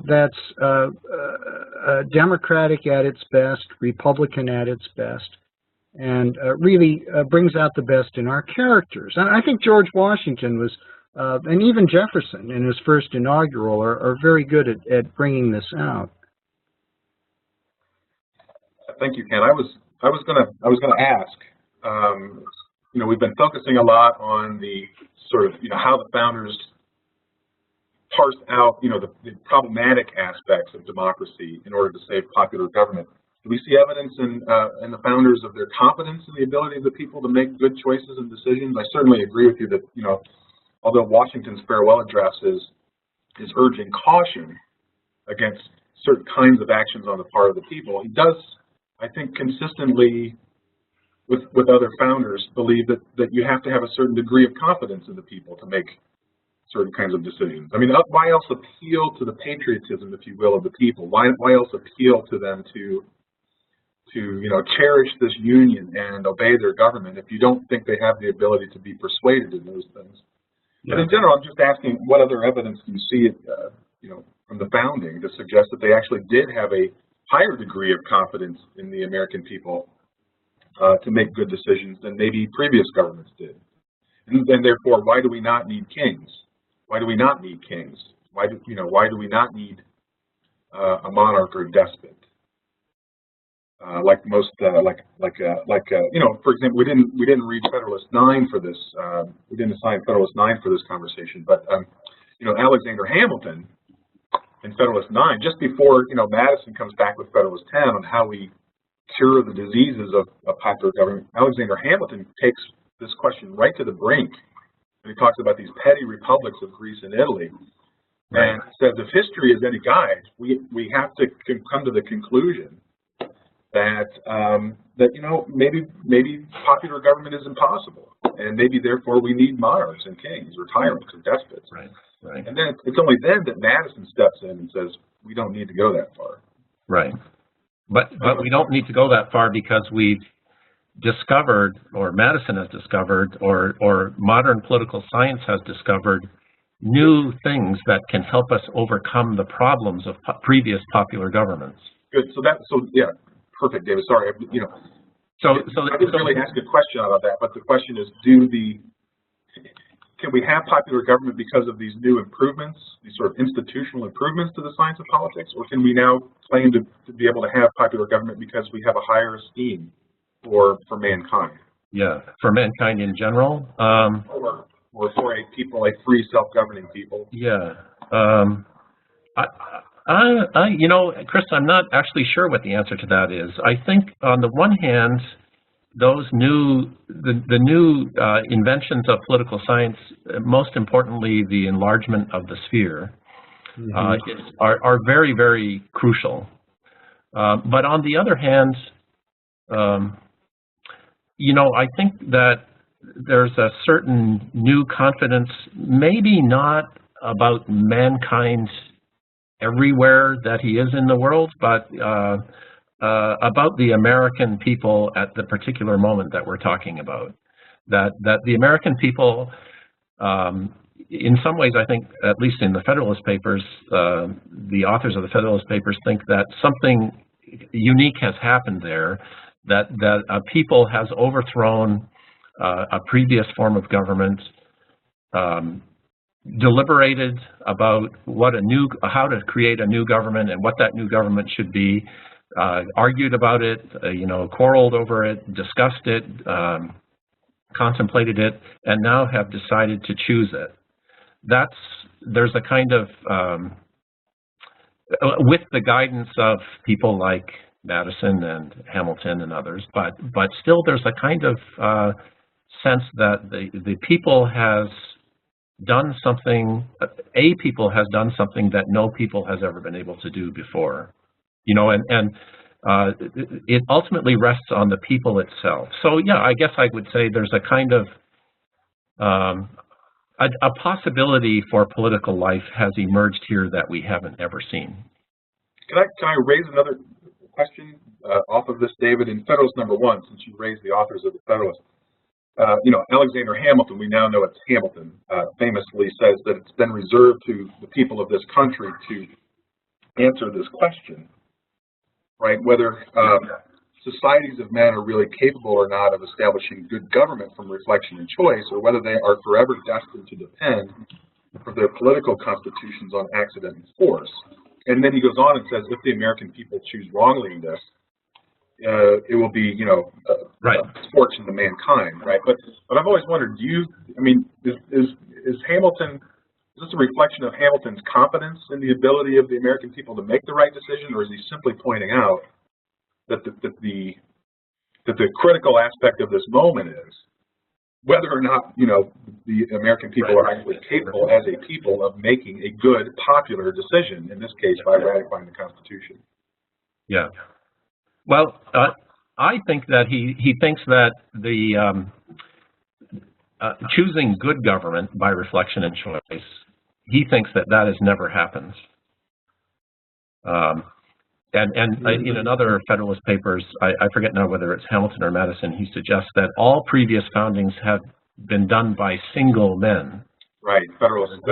that's democratic at its best, Republican at its best, and really brings out the best in our characters. And I think George Washington was, and even Jefferson in his first inaugural, are very good at bringing this out. Thank you, Ken. I was gonna ask. You know, we've been focusing a lot on the sort of, how the founders parsed out, the problematic aspects of democracy in order to save popular government. Do we see evidence in the founders of their competence in the ability of the people to make good choices and decisions? I certainly agree with you that, although Washington's farewell address is urging caution against certain kinds of actions on the part of the people. He does, I think, consistently with other founders believe that you have to have a certain degree of confidence in the people to make certain kinds of decisions. I mean, why else appeal to the patriotism, if you will, of the people? Why else appeal to them to cherish this union and obey their government if you don't think they have the ability to be persuaded in those things? Yeah. But in general, I'm just asking, what other evidence do you see, from the founding to suggest that they actually did have a higher degree of confidence in the American people to make good decisions than maybe previous governments did? And therefore, why do we not need kings? Why do we not need kings? Why do we not need a monarch or a despot? For example, we didn't read Federalist 9 for this. We didn't assign Federalist 9 for this conversation, but Alexander Hamilton in Federalist 9, just before Madison comes back with Federalist 10 on how we cure the diseases of popular government, Alexander Hamilton takes this question right to the brink. And he talks about these petty republics of Greece and Italy, and says if history is any guide, we have to come to the conclusion that maybe popular government is impossible, and maybe therefore we need monarchs and kings or tyrants or despots. Right. And then it's only then that Madison steps in and says we don't need to go that far. Right. But we don't need to go that far because we've discovered, or Madison has discovered, or modern political science has discovered new things that can help us overcome the problems of previous popular governments. Good. So yeah. Perfect, David. Sorry, I didn't really ask a question out of that, but the question is, can we have popular government because of these new improvements, these sort of institutional improvements to the science of politics, or can we now claim to be able to have popular government because we have a higher esteem for mankind? Yeah, for mankind in general, or for a people, a free, self-governing people. Yeah. Chris, I'm not actually sure what the answer to that is. I think on the one hand, those new inventions of political science, most importantly, the enlargement of the sphere, are very, very crucial. But on the other hand, I think that there's a certain new confidence, maybe not about mankind everywhere that he is in the world, but about the American people at the particular moment that we're talking about. That the American people, in some ways, I think, at least in the Federalist Papers, the authors of the Federalist Papers think that something unique has happened there, that a people has overthrown a previous form of government, deliberated about how to create a new government and what that new government should be, argued about it, quarreled over it, discussed it, contemplated it, and now have decided to choose it. There's a kind of, with the guidance of people like Madison and Hamilton and others, but still there's a kind of sense that the people has done something, a people has done something that no people has ever been able to do before, and it ultimately rests on the people itself. So yeah, I guess I would say there's a kind of a possibility for political life has emerged here that we haven't ever seen. Can I raise another question off of this, David? In Federalist number 1, since you raised the authors of the Federalist, Alexander Hamilton, we now know it's Hamilton, famously says that it's been reserved to the people of this country to answer this question, right? Whether societies of men are really capable or not of establishing good government from reflection and choice, or whether they are forever destined to depend for their political constitutions on accident and force. And then he goes on and says, if the American people choose wrongly in this, it will be, misfortune to mankind, right? But I've always wondered, is Hamilton, is this a reflection of Hamilton's confidence in the ability of the American people to make the right decision, or is he simply pointing out that the critical aspect of this moment is whether or not, the American people are actually capable as a people of making a good popular decision, in this case by ratifying the Constitution. Yeah. Well, I think that he thinks that the choosing good government by reflection and choice, he thinks that that has never happened. And in another Federalist papers, I forget now whether it's Hamilton or Madison, he suggests that all previous foundings have been done by single men. Right, Federalist.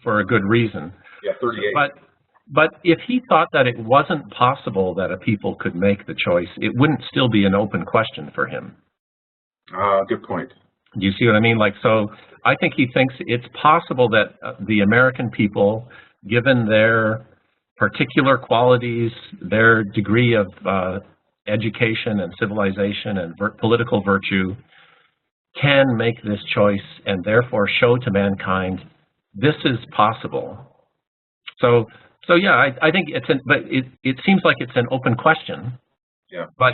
For a good reason. Yeah, 38. But if he thought that it wasn't possible that a people could make the choice, it wouldn't still be an open question for him. Good point. Do you see what I mean? Like, so I think he thinks it's possible that the American people, given their particular qualities, their degree of education and civilization and political virtue, can make this choice and therefore show to mankind this is possible. So yeah, I think but it seems like it's an open question. Yeah. But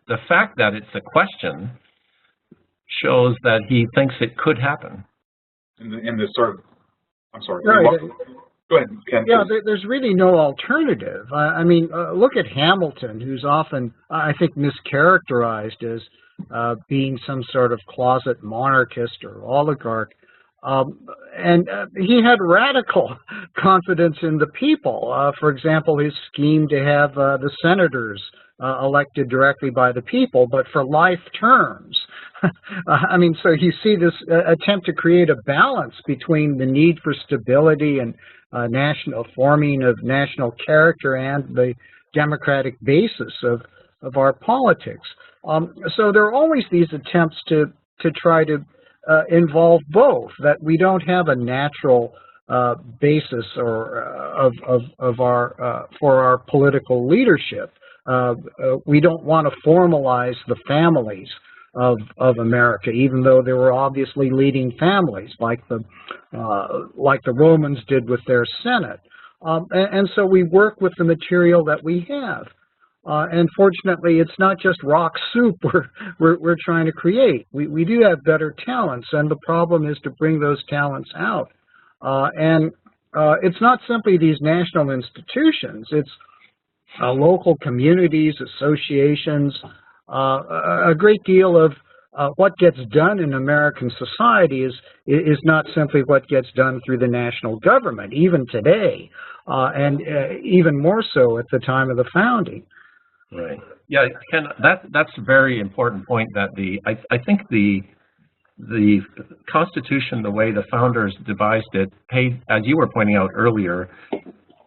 the fact that it's a question shows that he thinks it could happen. In the sort of, I'm sorry. Right. Go ahead, Ken. Yeah, there's really no alternative. I mean, look at Hamilton, who's often, I think, mischaracterized as being some sort of closet monarchist or oligarch. And he had radical confidence in the people. For example, his scheme to have the senators elected directly by the people, but for life terms. I mean, so you see this attempt to create a balance between the need for stability and national forming of national character and the democratic basis of our politics. So there are always these attempts to try to involve both, that we don't have a natural basis or of our for our political leadership. We don't want to formalize the families of America, even though there were obviously leading families like the Romans did with their Senate. And so we work with the material that we have. And fortunately, it's not just rock soup we're trying to create. We do have better talents, and the problem is to bring those talents out. And it's not simply these national institutions. It's local communities, associations. A great deal of what gets done in American society is not simply what gets done through the national government, even today, and even more so at the time of the founding. Right. Yeah, Ken, that's a very important point. That I think the Constitution, the way the founders devised it, paid, as you were pointing out earlier,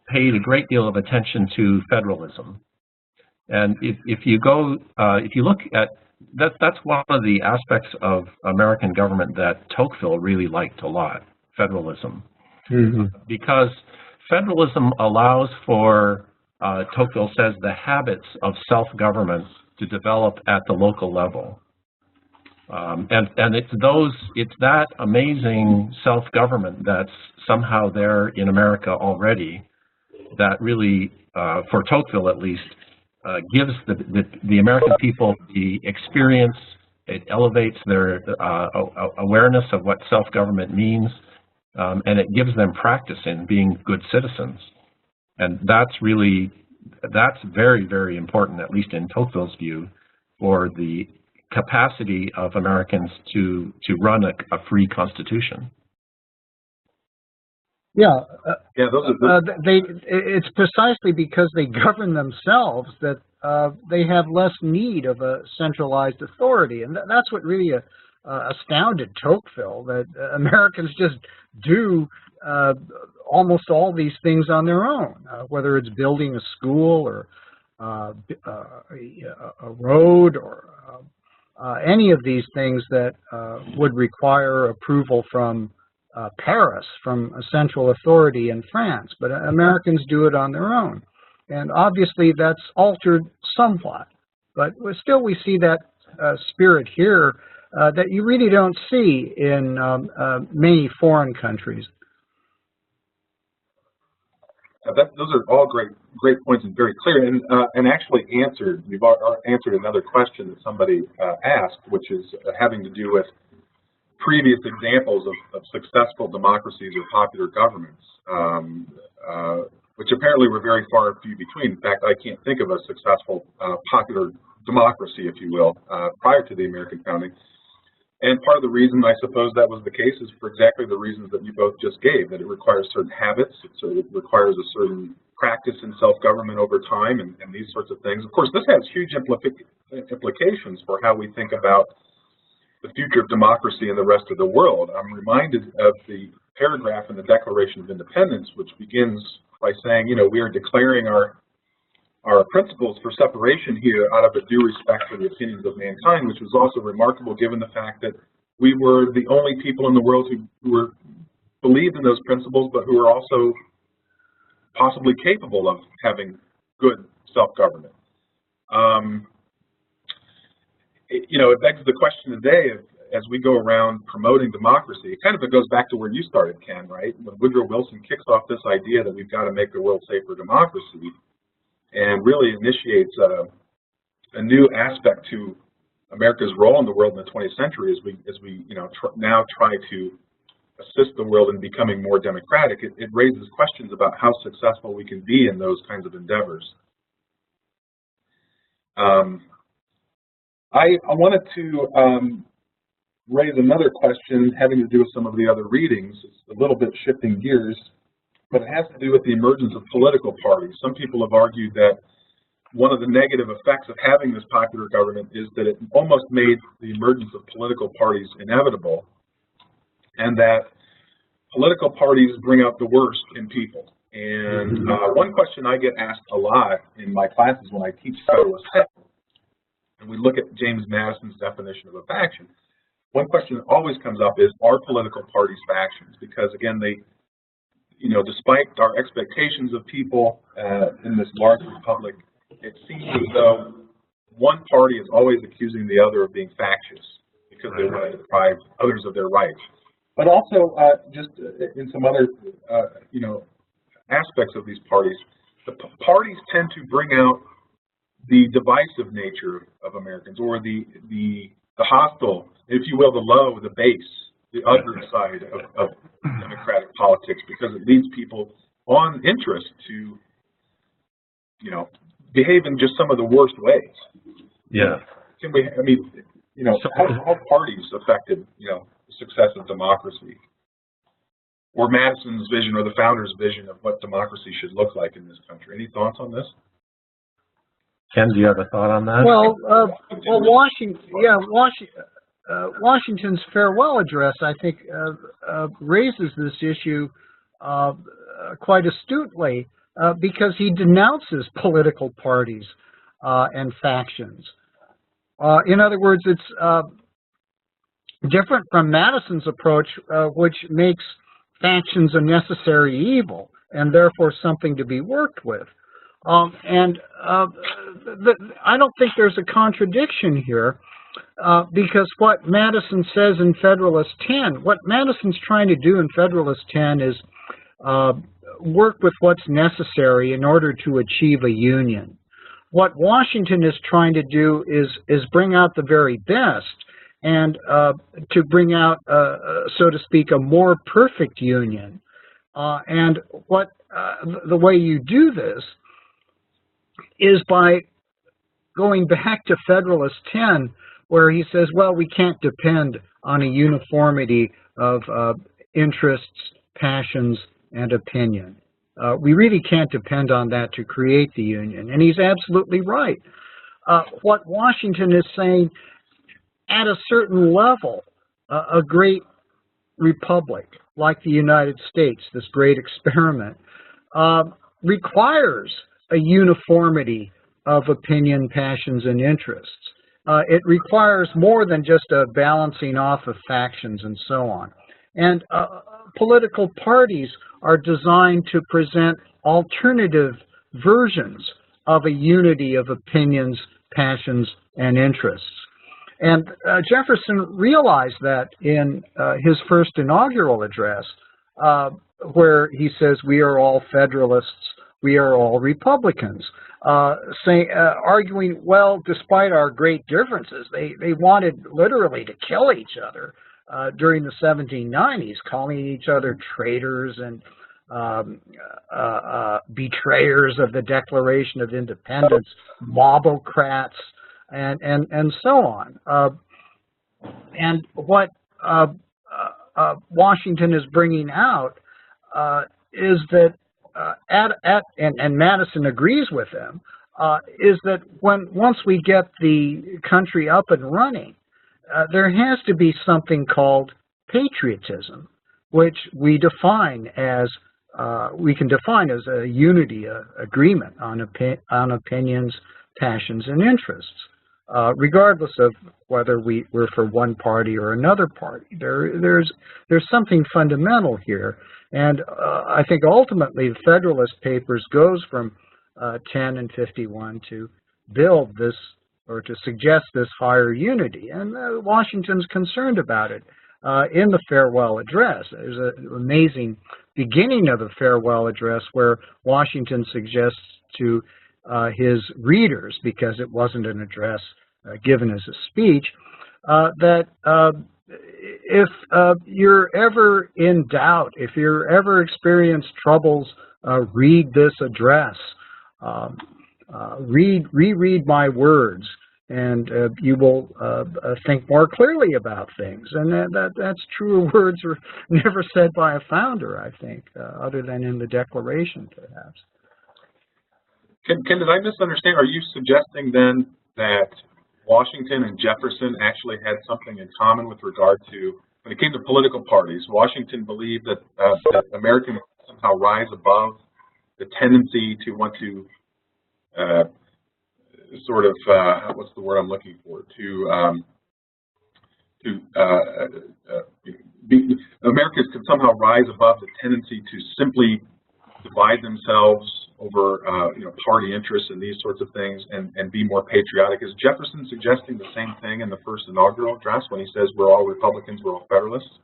paid a great deal of attention to federalism. And if you look at that's one of the aspects of American government that Tocqueville really liked a lot, federalism, because federalism allows for Tocqueville says the habits of self-government to develop at the local level, and it's that amazing self-government that's somehow there in America already that really, for Tocqueville at least, gives the American people the experience. It elevates their awareness of what self-government means, and it gives them practice in being good citizens. And that's very, very important, at least in Tocqueville's view, for the capacity of Americans to run a free constitution. Yeah, those it's precisely because they govern themselves that they have less need of a centralized authority, and that's what really astounded Tocqueville, that Americans just do almost all these things on their own, whether it's building a school or a road or any of these things that would require approval from Paris, from a central authority in France, but Americans do it on their own. And obviously that's altered somewhat, but still we see that spirit here that you really don't see in many foreign countries. Those are all great points and very clear, and actually answered. We've answered another question that somebody asked, which is having to do with previous examples of successful democracies or popular governments, which apparently were very far and few between. In fact, I can't think of a successful popular democracy, if you will, prior to the American founding. And part of the reason I suppose that was the case is for exactly the reasons that you both just gave, that it requires certain habits, it requires a certain practice in self-government over time and these sorts of things. Of course, this has huge implications for how we think about the future of democracy in the rest of the world. I'm reminded of the paragraph in the Declaration of Independence, which begins by saying, you know, we are declaring our principles for separation here out of a due respect for the opinions of mankind, which was also remarkable given the fact that we were the only people in the world who believed in those principles, but who were also possibly capable of having good self-government. You know, it begs the question today, as we go around promoting democracy, it goes back to where you started, Ken, right? When Woodrow Wilson kicks off this idea that we've got to make the world safe for democracy, and really initiates a new aspect to America's role in the world in the 20th century as we you know, now try to assist the world in becoming more democratic. It raises questions about how successful we can be in those kinds of endeavors. I wanted to raise another question having to do with some of the other readings. It's a little bit shifting gears, but it has to do with the emergence of political parties. Some people have argued that one of the negative effects of having this popular government is that it almost made the emergence of political parties inevitable, and that political parties bring out the worst in people. And one question I get asked a lot in my classes when I teach Federalist, and we look at James Madison's definition of a faction, one question that always comes up is, are political parties factions? Because again, they, you know, despite our expectations of people in this large republic, it seems as though one party is always accusing the other of being factious because they want to deprive others of their rights. But also, just in some other, you know, aspects of these parties, the parties tend to bring out the divisive nature of Americans, or the hostile, if you will, the low, the base, the other side of democratic politics, because it leads people on interest to, you know, behave in just some of the worst ways. Yeah. Can we, I mean, you know, how parties affected, you know, the success of democracy, or Madison's vision or the founders' vision of what democracy should look like in this country? Any thoughts on this? Ken, do you have a thought on that? Well, Washington's farewell address, I think, raises this issue quite astutely because he denounces political parties and factions. In other words, it's different from Madison's approach, which makes factions a necessary evil and therefore something to be worked with. I don't think there's a contradiction here. Because what Madison says in Federalist 10, what Madison's trying to do in Federalist 10 is work with what's necessary in order to achieve a union. What Washington is trying to do is bring out the very best and to bring out, so to speak, a more perfect union. And what the way you do this is by going back to Federalist 10, where he says, well, we can't depend on a uniformity of interests, passions, and opinion. We really can't depend on that to create the union. And he's absolutely right. What Washington is saying, at a certain level, a great republic like the United States, this great experiment, requires a uniformity of opinion, passions, and interests. It requires more than just a balancing off of factions and so on. And political parties are designed to present alternative versions of a unity of opinions, passions, and interests. And Jefferson realized that in his first inaugural address, where he says, we are all Federalists, we are all Republicans, arguing, well, despite our great differences, they wanted literally to kill each other. during the 1790s, calling each other traitors and betrayers of the Declaration of Independence, mobocrats, and so on. And what Washington is bringing out is that, and Madison agrees with him, is that once we get the country up and running, there has to be something called patriotism, which we can define as a unity, agreement on opinions, passions, and interests, regardless of whether we're for one party or another party. There's something fundamental here, and I think ultimately the Federalist Papers goes from 10 and 51 to build this, or to suggest this higher unity, and Washington's concerned about it in the farewell address. There's an amazing beginning of the farewell address where Washington suggests to his readers, because it wasn't an address given as a speech, that if you're ever in doubt, if you're ever experience troubles, read this address. Reread my words, and you will think more clearly about things. And that's true. Words were never said by a founder, I think, other than in the Declaration, perhaps. Ken, did I misunderstand? Are you suggesting then that Washington and Jefferson actually had something in common with regard to, when it came to political parties, Washington believed that Americans somehow rise above the tendency to want to sort of, what's the word I'm looking for? Americans could somehow rise above the tendency to simply divide themselves over, party interests and these sorts of things, and be more patriotic. Is Jefferson suggesting the same thing in the first inaugural address when he says we're all Republicans, we're all Federalists?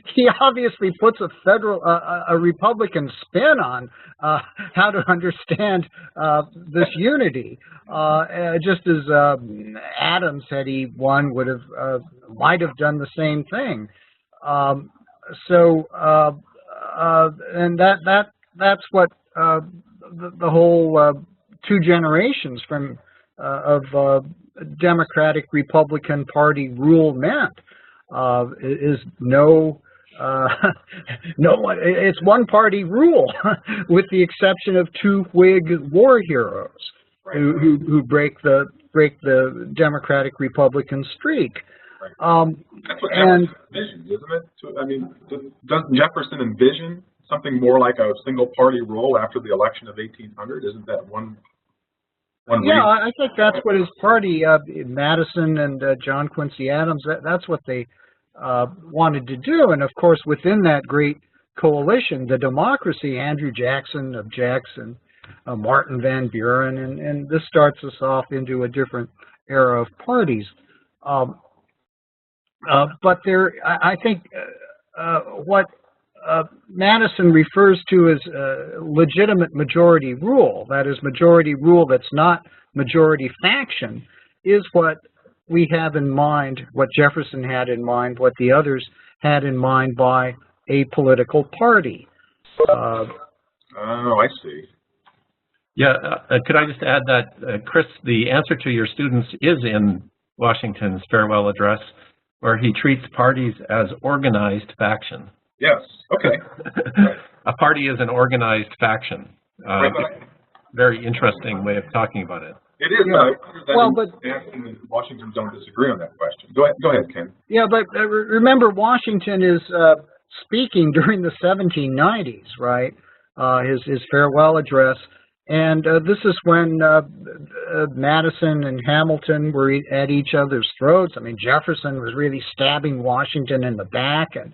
He obviously puts a Republican spin on how to understand this unity, just as Adams, had he won, might have done the same thing. And that's what the whole 2 generations of Democratic Republican Party rule meant. Is no one. It's one party rule, with the exception of 2 Whig war heroes who break the Democratic Republican streak. That's what Jefferson envisioned, isn't it? I mean, doesn't Jefferson envision something more like a single party rule after the election of 1800? Isn't that one reason? I think that's what his party, Madison and John Quincy Adams, that's what they wanted to do. And of course, within that great coalition, the democracy, Andrew Jackson objects, and Martin Van Buren, and this starts us off into a different era of parties. But I think what Madison refers to as legitimate majority rule, that is, majority rule that's not majority faction, is what we have in mind, what Jefferson had in mind, what the others had in mind by a political party. Oh, I see. Yeah, could I just add that, Chris, the answer to your students is in Washington's farewell address, where he treats parties as organized faction. Yes, okay. A party is an organized faction. Very interesting way of talking about it. It is. Yeah. But Washington don't disagree on that question. Go ahead, Ken. Yeah, but remember, Washington is speaking during the 1790s, right? His farewell address. And this is when Madison and Hamilton were at each other's throats. I mean, Jefferson was really stabbing Washington in the back, and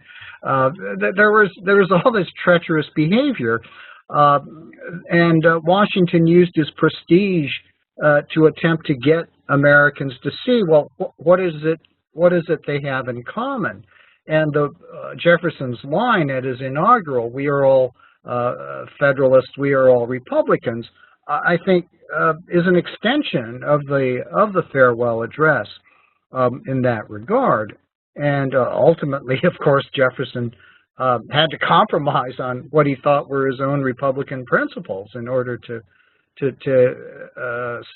there was all this treacherous behavior. And Washington used his prestige to attempt to get Americans to see, well, what is it they have in common? And Jefferson's line at his inaugural, "We are all Federalists, we are all Republicans," I think is an extension of the farewell address. in that regard. And ultimately, of course, Jefferson had to compromise on what he thought were his own Republican principles in order to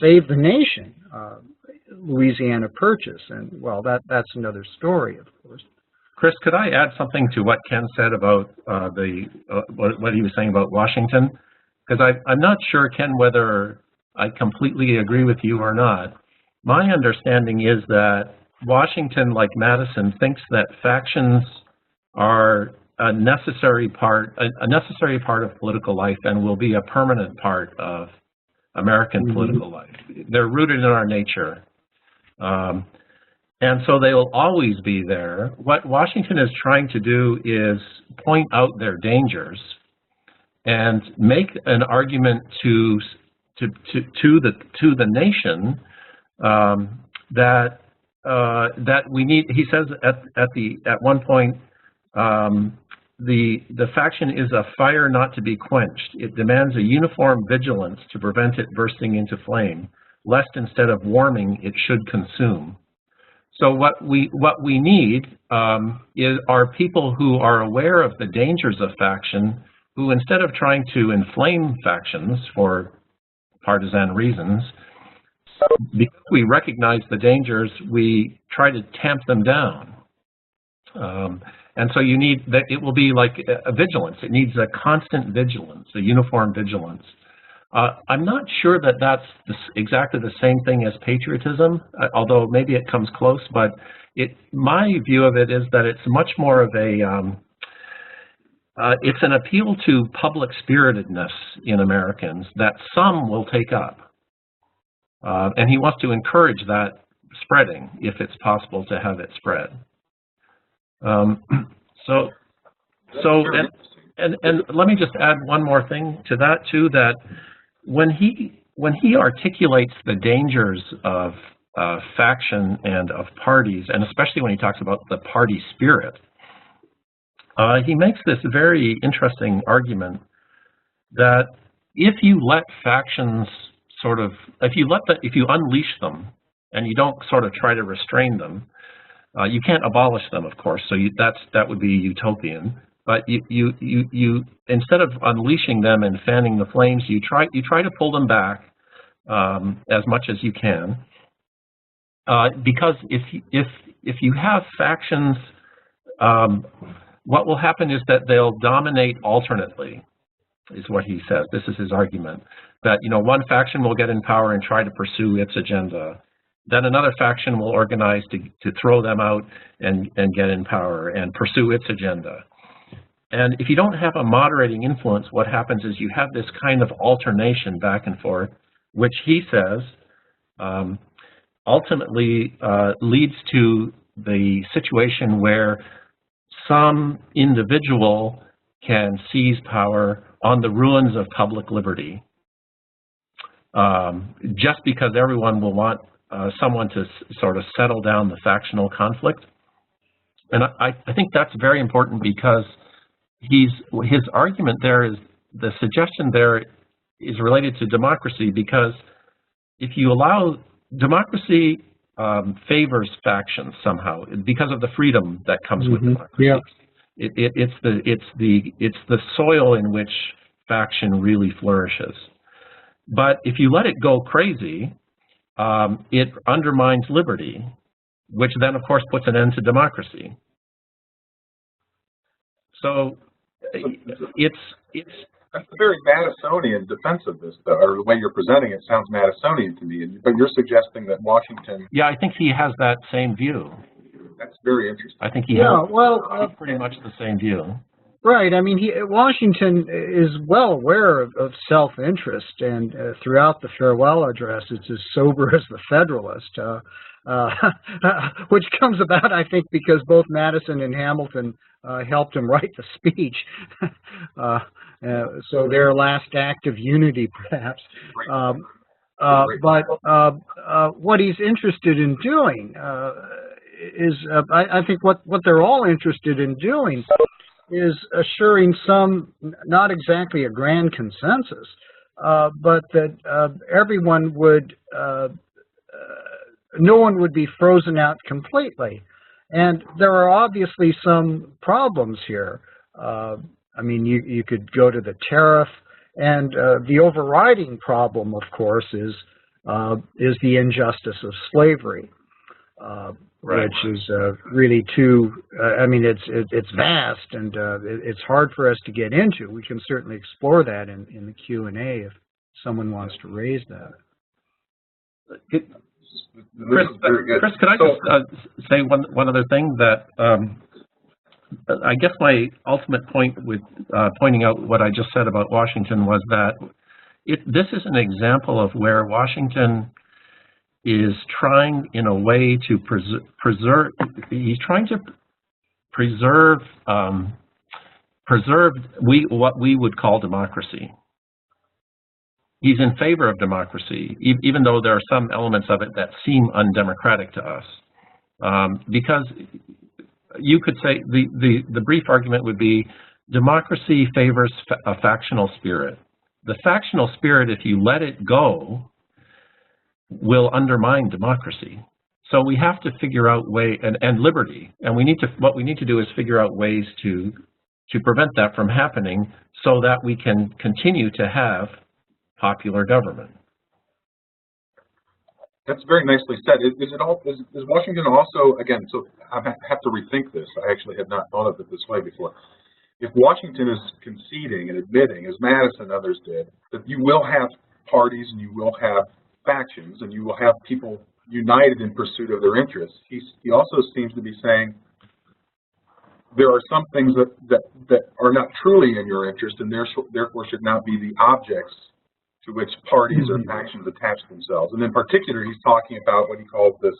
save the nation, Louisiana Purchase. And, well, that's another story, of course. Chris, could I add something to what Ken said about what he was saying about Washington? Because I'm not sure, Ken, whether I completely agree with you or not. My understanding is that Washington, like Madison, thinks that factions are a necessary part of political life and will be a permanent part of American political life. They're rooted in our nature. And so they will always be there. What Washington is trying to do is point out their dangers and make an argument to the nation that we need. He says at one point, the faction is a fire not to be quenched. It demands a uniform vigilance to prevent it bursting into flame, lest instead of warming it should consume. So what we need are people who are aware of the dangers of faction, who instead of trying to inflame factions for partisan reasons, because we recognize the dangers, we try to tamp them down. And so you need that. It will be like a vigilance. It needs a constant vigilance, a uniform vigilance. I'm not sure that that's exactly the same thing as patriotism, although maybe it comes close. But my view of it is that it's much more of it's an appeal to public spiritedness in Americans that some will take up. And he wants to encourage that spreading, if it's possible to have it spread. And let me just add one more thing to that too, that when he articulates the dangers of faction and of parties, and especially when he talks about the party spirit, he makes this very interesting argument that if you let factions if you unleash them and you don't sort of try to restrain them, you can't abolish them, of course. So that would be utopian. But you instead of unleashing them and fanning the flames, you try to pull them back as much as you can. Because if you have factions, what will happen is that they'll dominate alternately, is what he says. This is his argument, that one faction will get in power and try to pursue its agenda. Then another faction will organize to throw them out and get in power and pursue its agenda. And if you don't have a moderating influence, what happens is you have this kind of alternation back and forth, which he says ultimately leads to the situation where some individual can seize power on the ruins of public liberty, just because everyone will want someone to sort of settle down the factional conflict. And I think that's very important, because his argument there is, the suggestion there is related to democracy, because if you allow democracy favors factions somehow because of the freedom that comes with democracy. Yeah. It's the soil in which faction really flourishes. But if you let it go crazy, it undermines liberty, which then, of course, puts an end to democracy. So that's a very Madisonian defense of this, though, or the way you're presenting it sounds Madisonian to me. But you're suggesting that Washington. Yeah, I think he has that same view. That's very interesting. I think he has pretty much the same view. Right. I mean, Washington is well aware of self-interest, and throughout the farewell address, it's as sober as the Federalist, which comes about, I think, because both Madison and Hamilton helped him write the speech. So their last act of unity, perhaps. But what he's interested in doing is, I think what they're all interested in doing is assuring some, not exactly a grand consensus, but that everyone would no one would be frozen out completely. And there are obviously some problems here. I mean, you could go to the tariff, and the overriding problem, of course, is the injustice of slavery, Right. which is really too. I mean, it's vast, and it's hard for us to get into. We can certainly explore that in the Q&A if someone wants to raise that. Chris, could I just say one other thing that I guess my ultimate point with pointing out what I just said about Washington was that this is an example of where Washington is trying in a way to preserve, he's trying to preserve what we would call democracy. He's in favor of democracy, even though there are some elements of it that seem undemocratic to us. Because you could say the brief argument would be democracy favors a factional spirit. The factional spirit, if you let it go, will undermine democracy. So we have to figure out and liberty, and what we need to do is figure out ways to prevent that from happening, so that we can continue to have popular government. That's very nicely said. Is Washington also, again, so I have to rethink this. I actually had not thought of it this way before. If Washington is conceding and admitting, as Madison and others did, that you will have parties and you will have factions and you will have people united in pursuit of their interests, he also seems to be saying there are some things that are not truly in your interest and therefore should not be the objects to which parties or factions attach themselves. And in particular, he's talking about what he calls this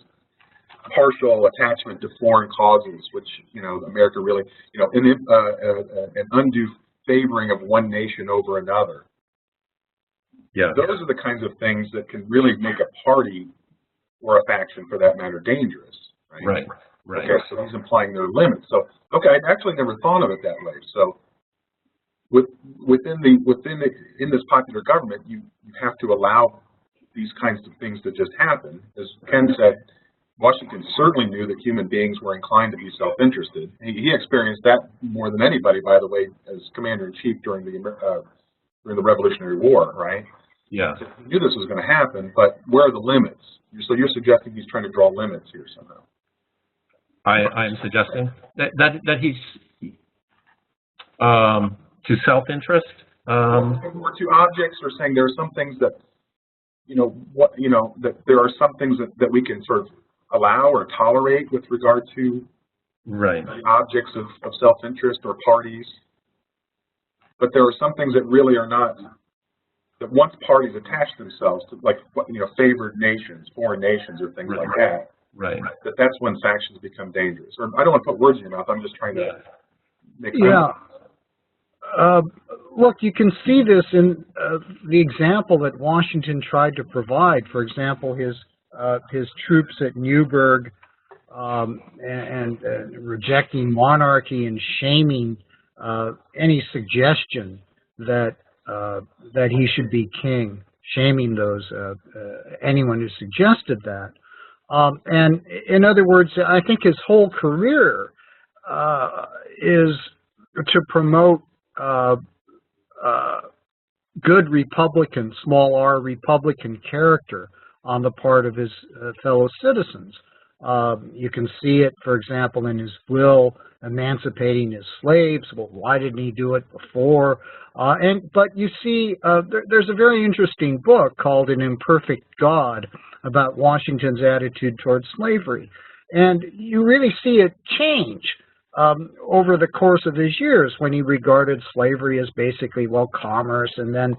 partial attachment to foreign causes, which, America really, an undue favoring of one nation over another. Yeah. Those are the kinds of things that can really make a party or a faction, for that matter, dangerous. Right. Okay, so he's implying there are limits. So, okay, I actually never thought of it that way. So, in this popular government, you have to allow these kinds of things to just happen. As Ken said, Washington certainly knew that human beings were inclined to be self-interested. He experienced that more than anybody, by the way, as commander-in-chief during the Revolutionary War, right? Yeah. So he knew this was going to happen, but where are the limits? So you're suggesting he's trying to draw limits here somehow. I'm suggesting that he's to self-interest. Or to objects, or saying there are some things that, that there are some things that we can sort of allow or tolerate with regard to the objects of self-interest or parties. But there are some things that really are not, that once parties attach themselves to, like, favored nations, foreign nations, or things like that, that's when factions become dangerous. Or I don't want to put words in your mouth, I'm just trying to make sense. Yeah. Look, you can see this in the example that Washington tried to provide. For example, his troops at Newburgh and rejecting monarchy and shaming any suggestion that he should be king, shaming anyone who suggested that. And in other words, I think his whole career is to promote good Republican, small r Republican character on the part of his fellow citizens. You can see it, for example, in his will emancipating his slaves. Well, why didn't he do it before? But you see, there's a very interesting book called An Imperfect God about Washington's attitude towards slavery. And you really see it change over the course of his years, when he regarded slavery as basically, well, commerce, and then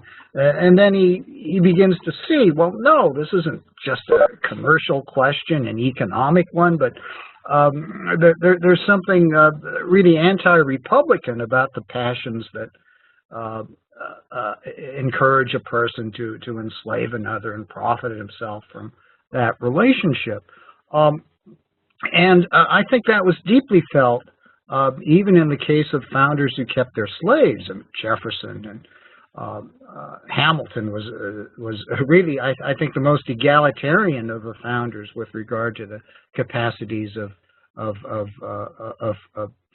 he begins to see, well, no, this isn't just a commercial question, an economic one, but there's something really anti-Republican about the passions that encourage a person to enslave another and profit himself from that relationship. And I think that was deeply felt even in the case of founders who kept their slaves, Jefferson Hamilton was really, I think, the most egalitarian of the founders with regard to the capacities of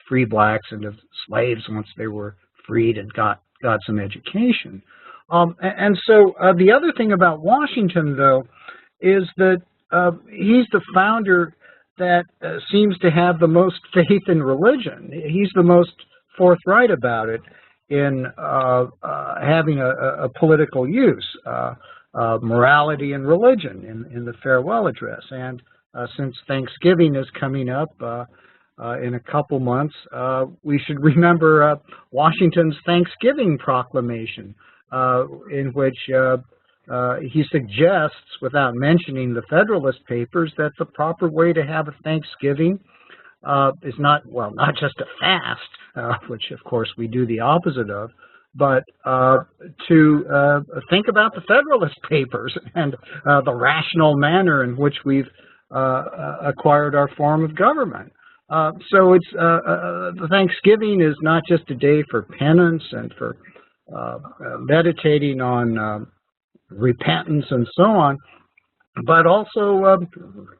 free blacks and of slaves once they were freed and got some education. And so the other thing about Washington, though, is that he's the founder that seems to have the most faith in religion. He's the most forthright about it in having a political use, morality and religion in the farewell address. And since Thanksgiving is coming up in a couple months, we should remember Washington's Thanksgiving Proclamation, in which he suggests, without mentioning the Federalist Papers, that the proper way to have a Thanksgiving is not just a fast, which of course we do the opposite of, but to think about the Federalist Papers and the rational manner in which we've acquired our form of government. So it's the Thanksgiving is not just a day for penance and for meditating on repentance and so on, but also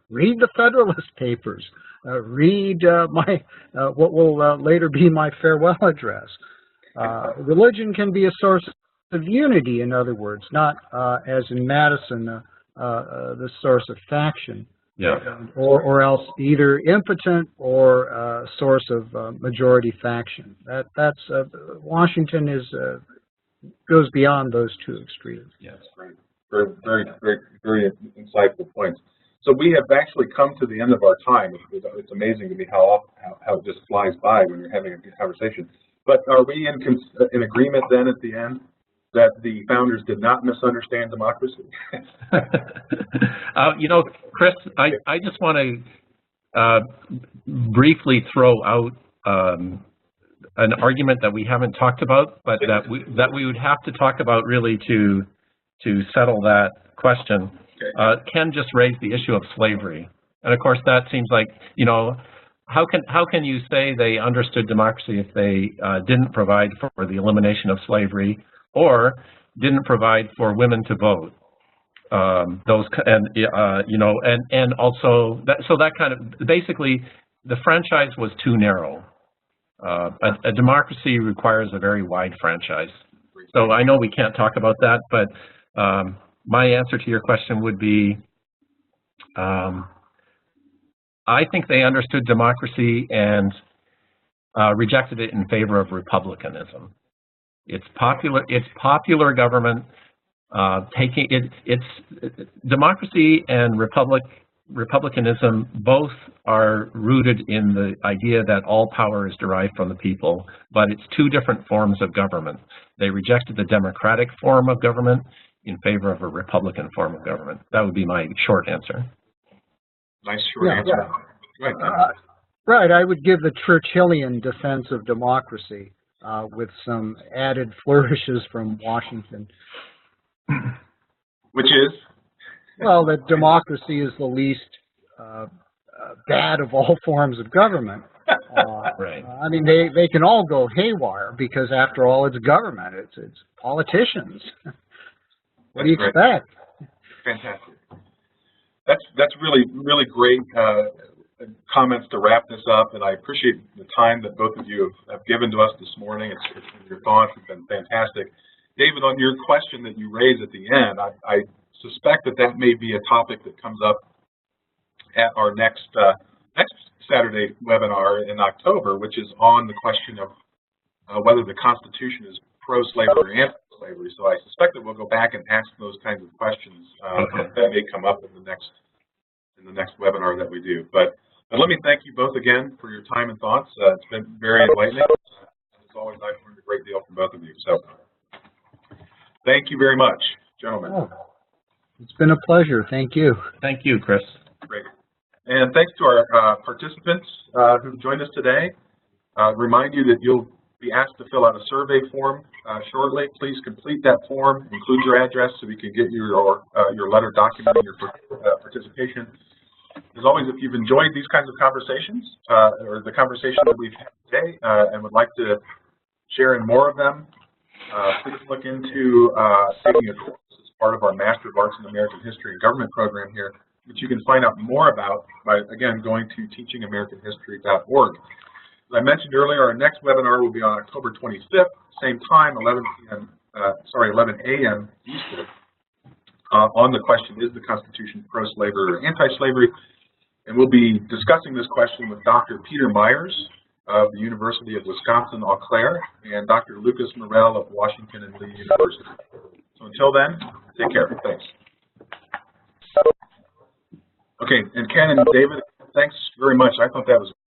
read the Federalist Papers, read what will later be my farewell address. Religion can be a source of unity, in other words, not as in Madison, the source of faction. Yeah. Or else either impotent or a source of majority faction. That's Washington goes beyond those two extremes. Yes, great. Very insightful points. So we have actually come to the end of our time. It's amazing to me how it just flies by when you're having a good conversation. But are we in agreement then at the end that the founders did not misunderstand democracy? You know, Chris, I just want to briefly throw out an argument that we haven't talked about, but that we would have to talk about really to settle that question. Okay. Ken just raised the issue of slavery, and of course that seems like, you know, how can you say they understood democracy if they didn't provide for the elimination of slavery, or didn't provide for women to vote? You know, and also that kind of, basically the franchise was too narrow. A democracy requires a very wide franchise. So I know we can't talk about that, but my answer to your question would be, I think they understood democracy and rejected it in favor of republicanism. It's popular government. It's democracy and republicanism both are rooted in the idea that all power is derived from the people, but it's two different forms of government. They rejected the democratic form of government in favor of a republican form of government. That would be my short answer. Nice short answer. Yeah. Right. I would give the Churchillian defense of democracy with some added flourishes from Washington. Which is? Well, that democracy is the least bad of all forms of government. Right. I mean, they can all go haywire because, after all, it's government. It's politicians. What do you expect? Fantastic. That's really great comments to wrap this up, and I appreciate the time that both of you have given to us this morning. Your thoughts have been fantastic. David, on your question that you raised at the end, I suspect that may be a topic that comes up at our next Saturday webinar in October, which is on the question of whether the Constitution is pro-slavery or anti-slavery. So I suspect that we'll go back and ask those kinds of questions that may come up in the next webinar that we do. But let me thank you both again for your time and thoughts. It's been very enlightening. As always, I've learned a great deal from both of you. So thank you very much, gentlemen. Oh, it's been a pleasure. Thank you. Thank you, Chris. Great. And thanks to our participants who've joined us today. Remind you that you'll be asked to fill out a survey form shortly. Please complete that form, include your address so we can get your letter documenting your participation. As always, if you've enjoyed these kinds of conversations or the conversation that we've had today and would like to share in more of them, please look into taking a course as part of our Master of Arts in American History and Government program here, which you can find out more about by, again, going to teachingamericanhistory.org. As I mentioned earlier, our next webinar will be on October 25th, same time, 11 a.m. Eastern, on the question, is the Constitution pro-slavery or anti-slavery? And we'll be discussing this question with Dr. Peter Myers of the University of Wisconsin-Eau Claire and Dr. Lucas Morell of Washington and Lee University. So until then, take care. Thanks. Okay, and Ken and David, thanks very much. I thought that was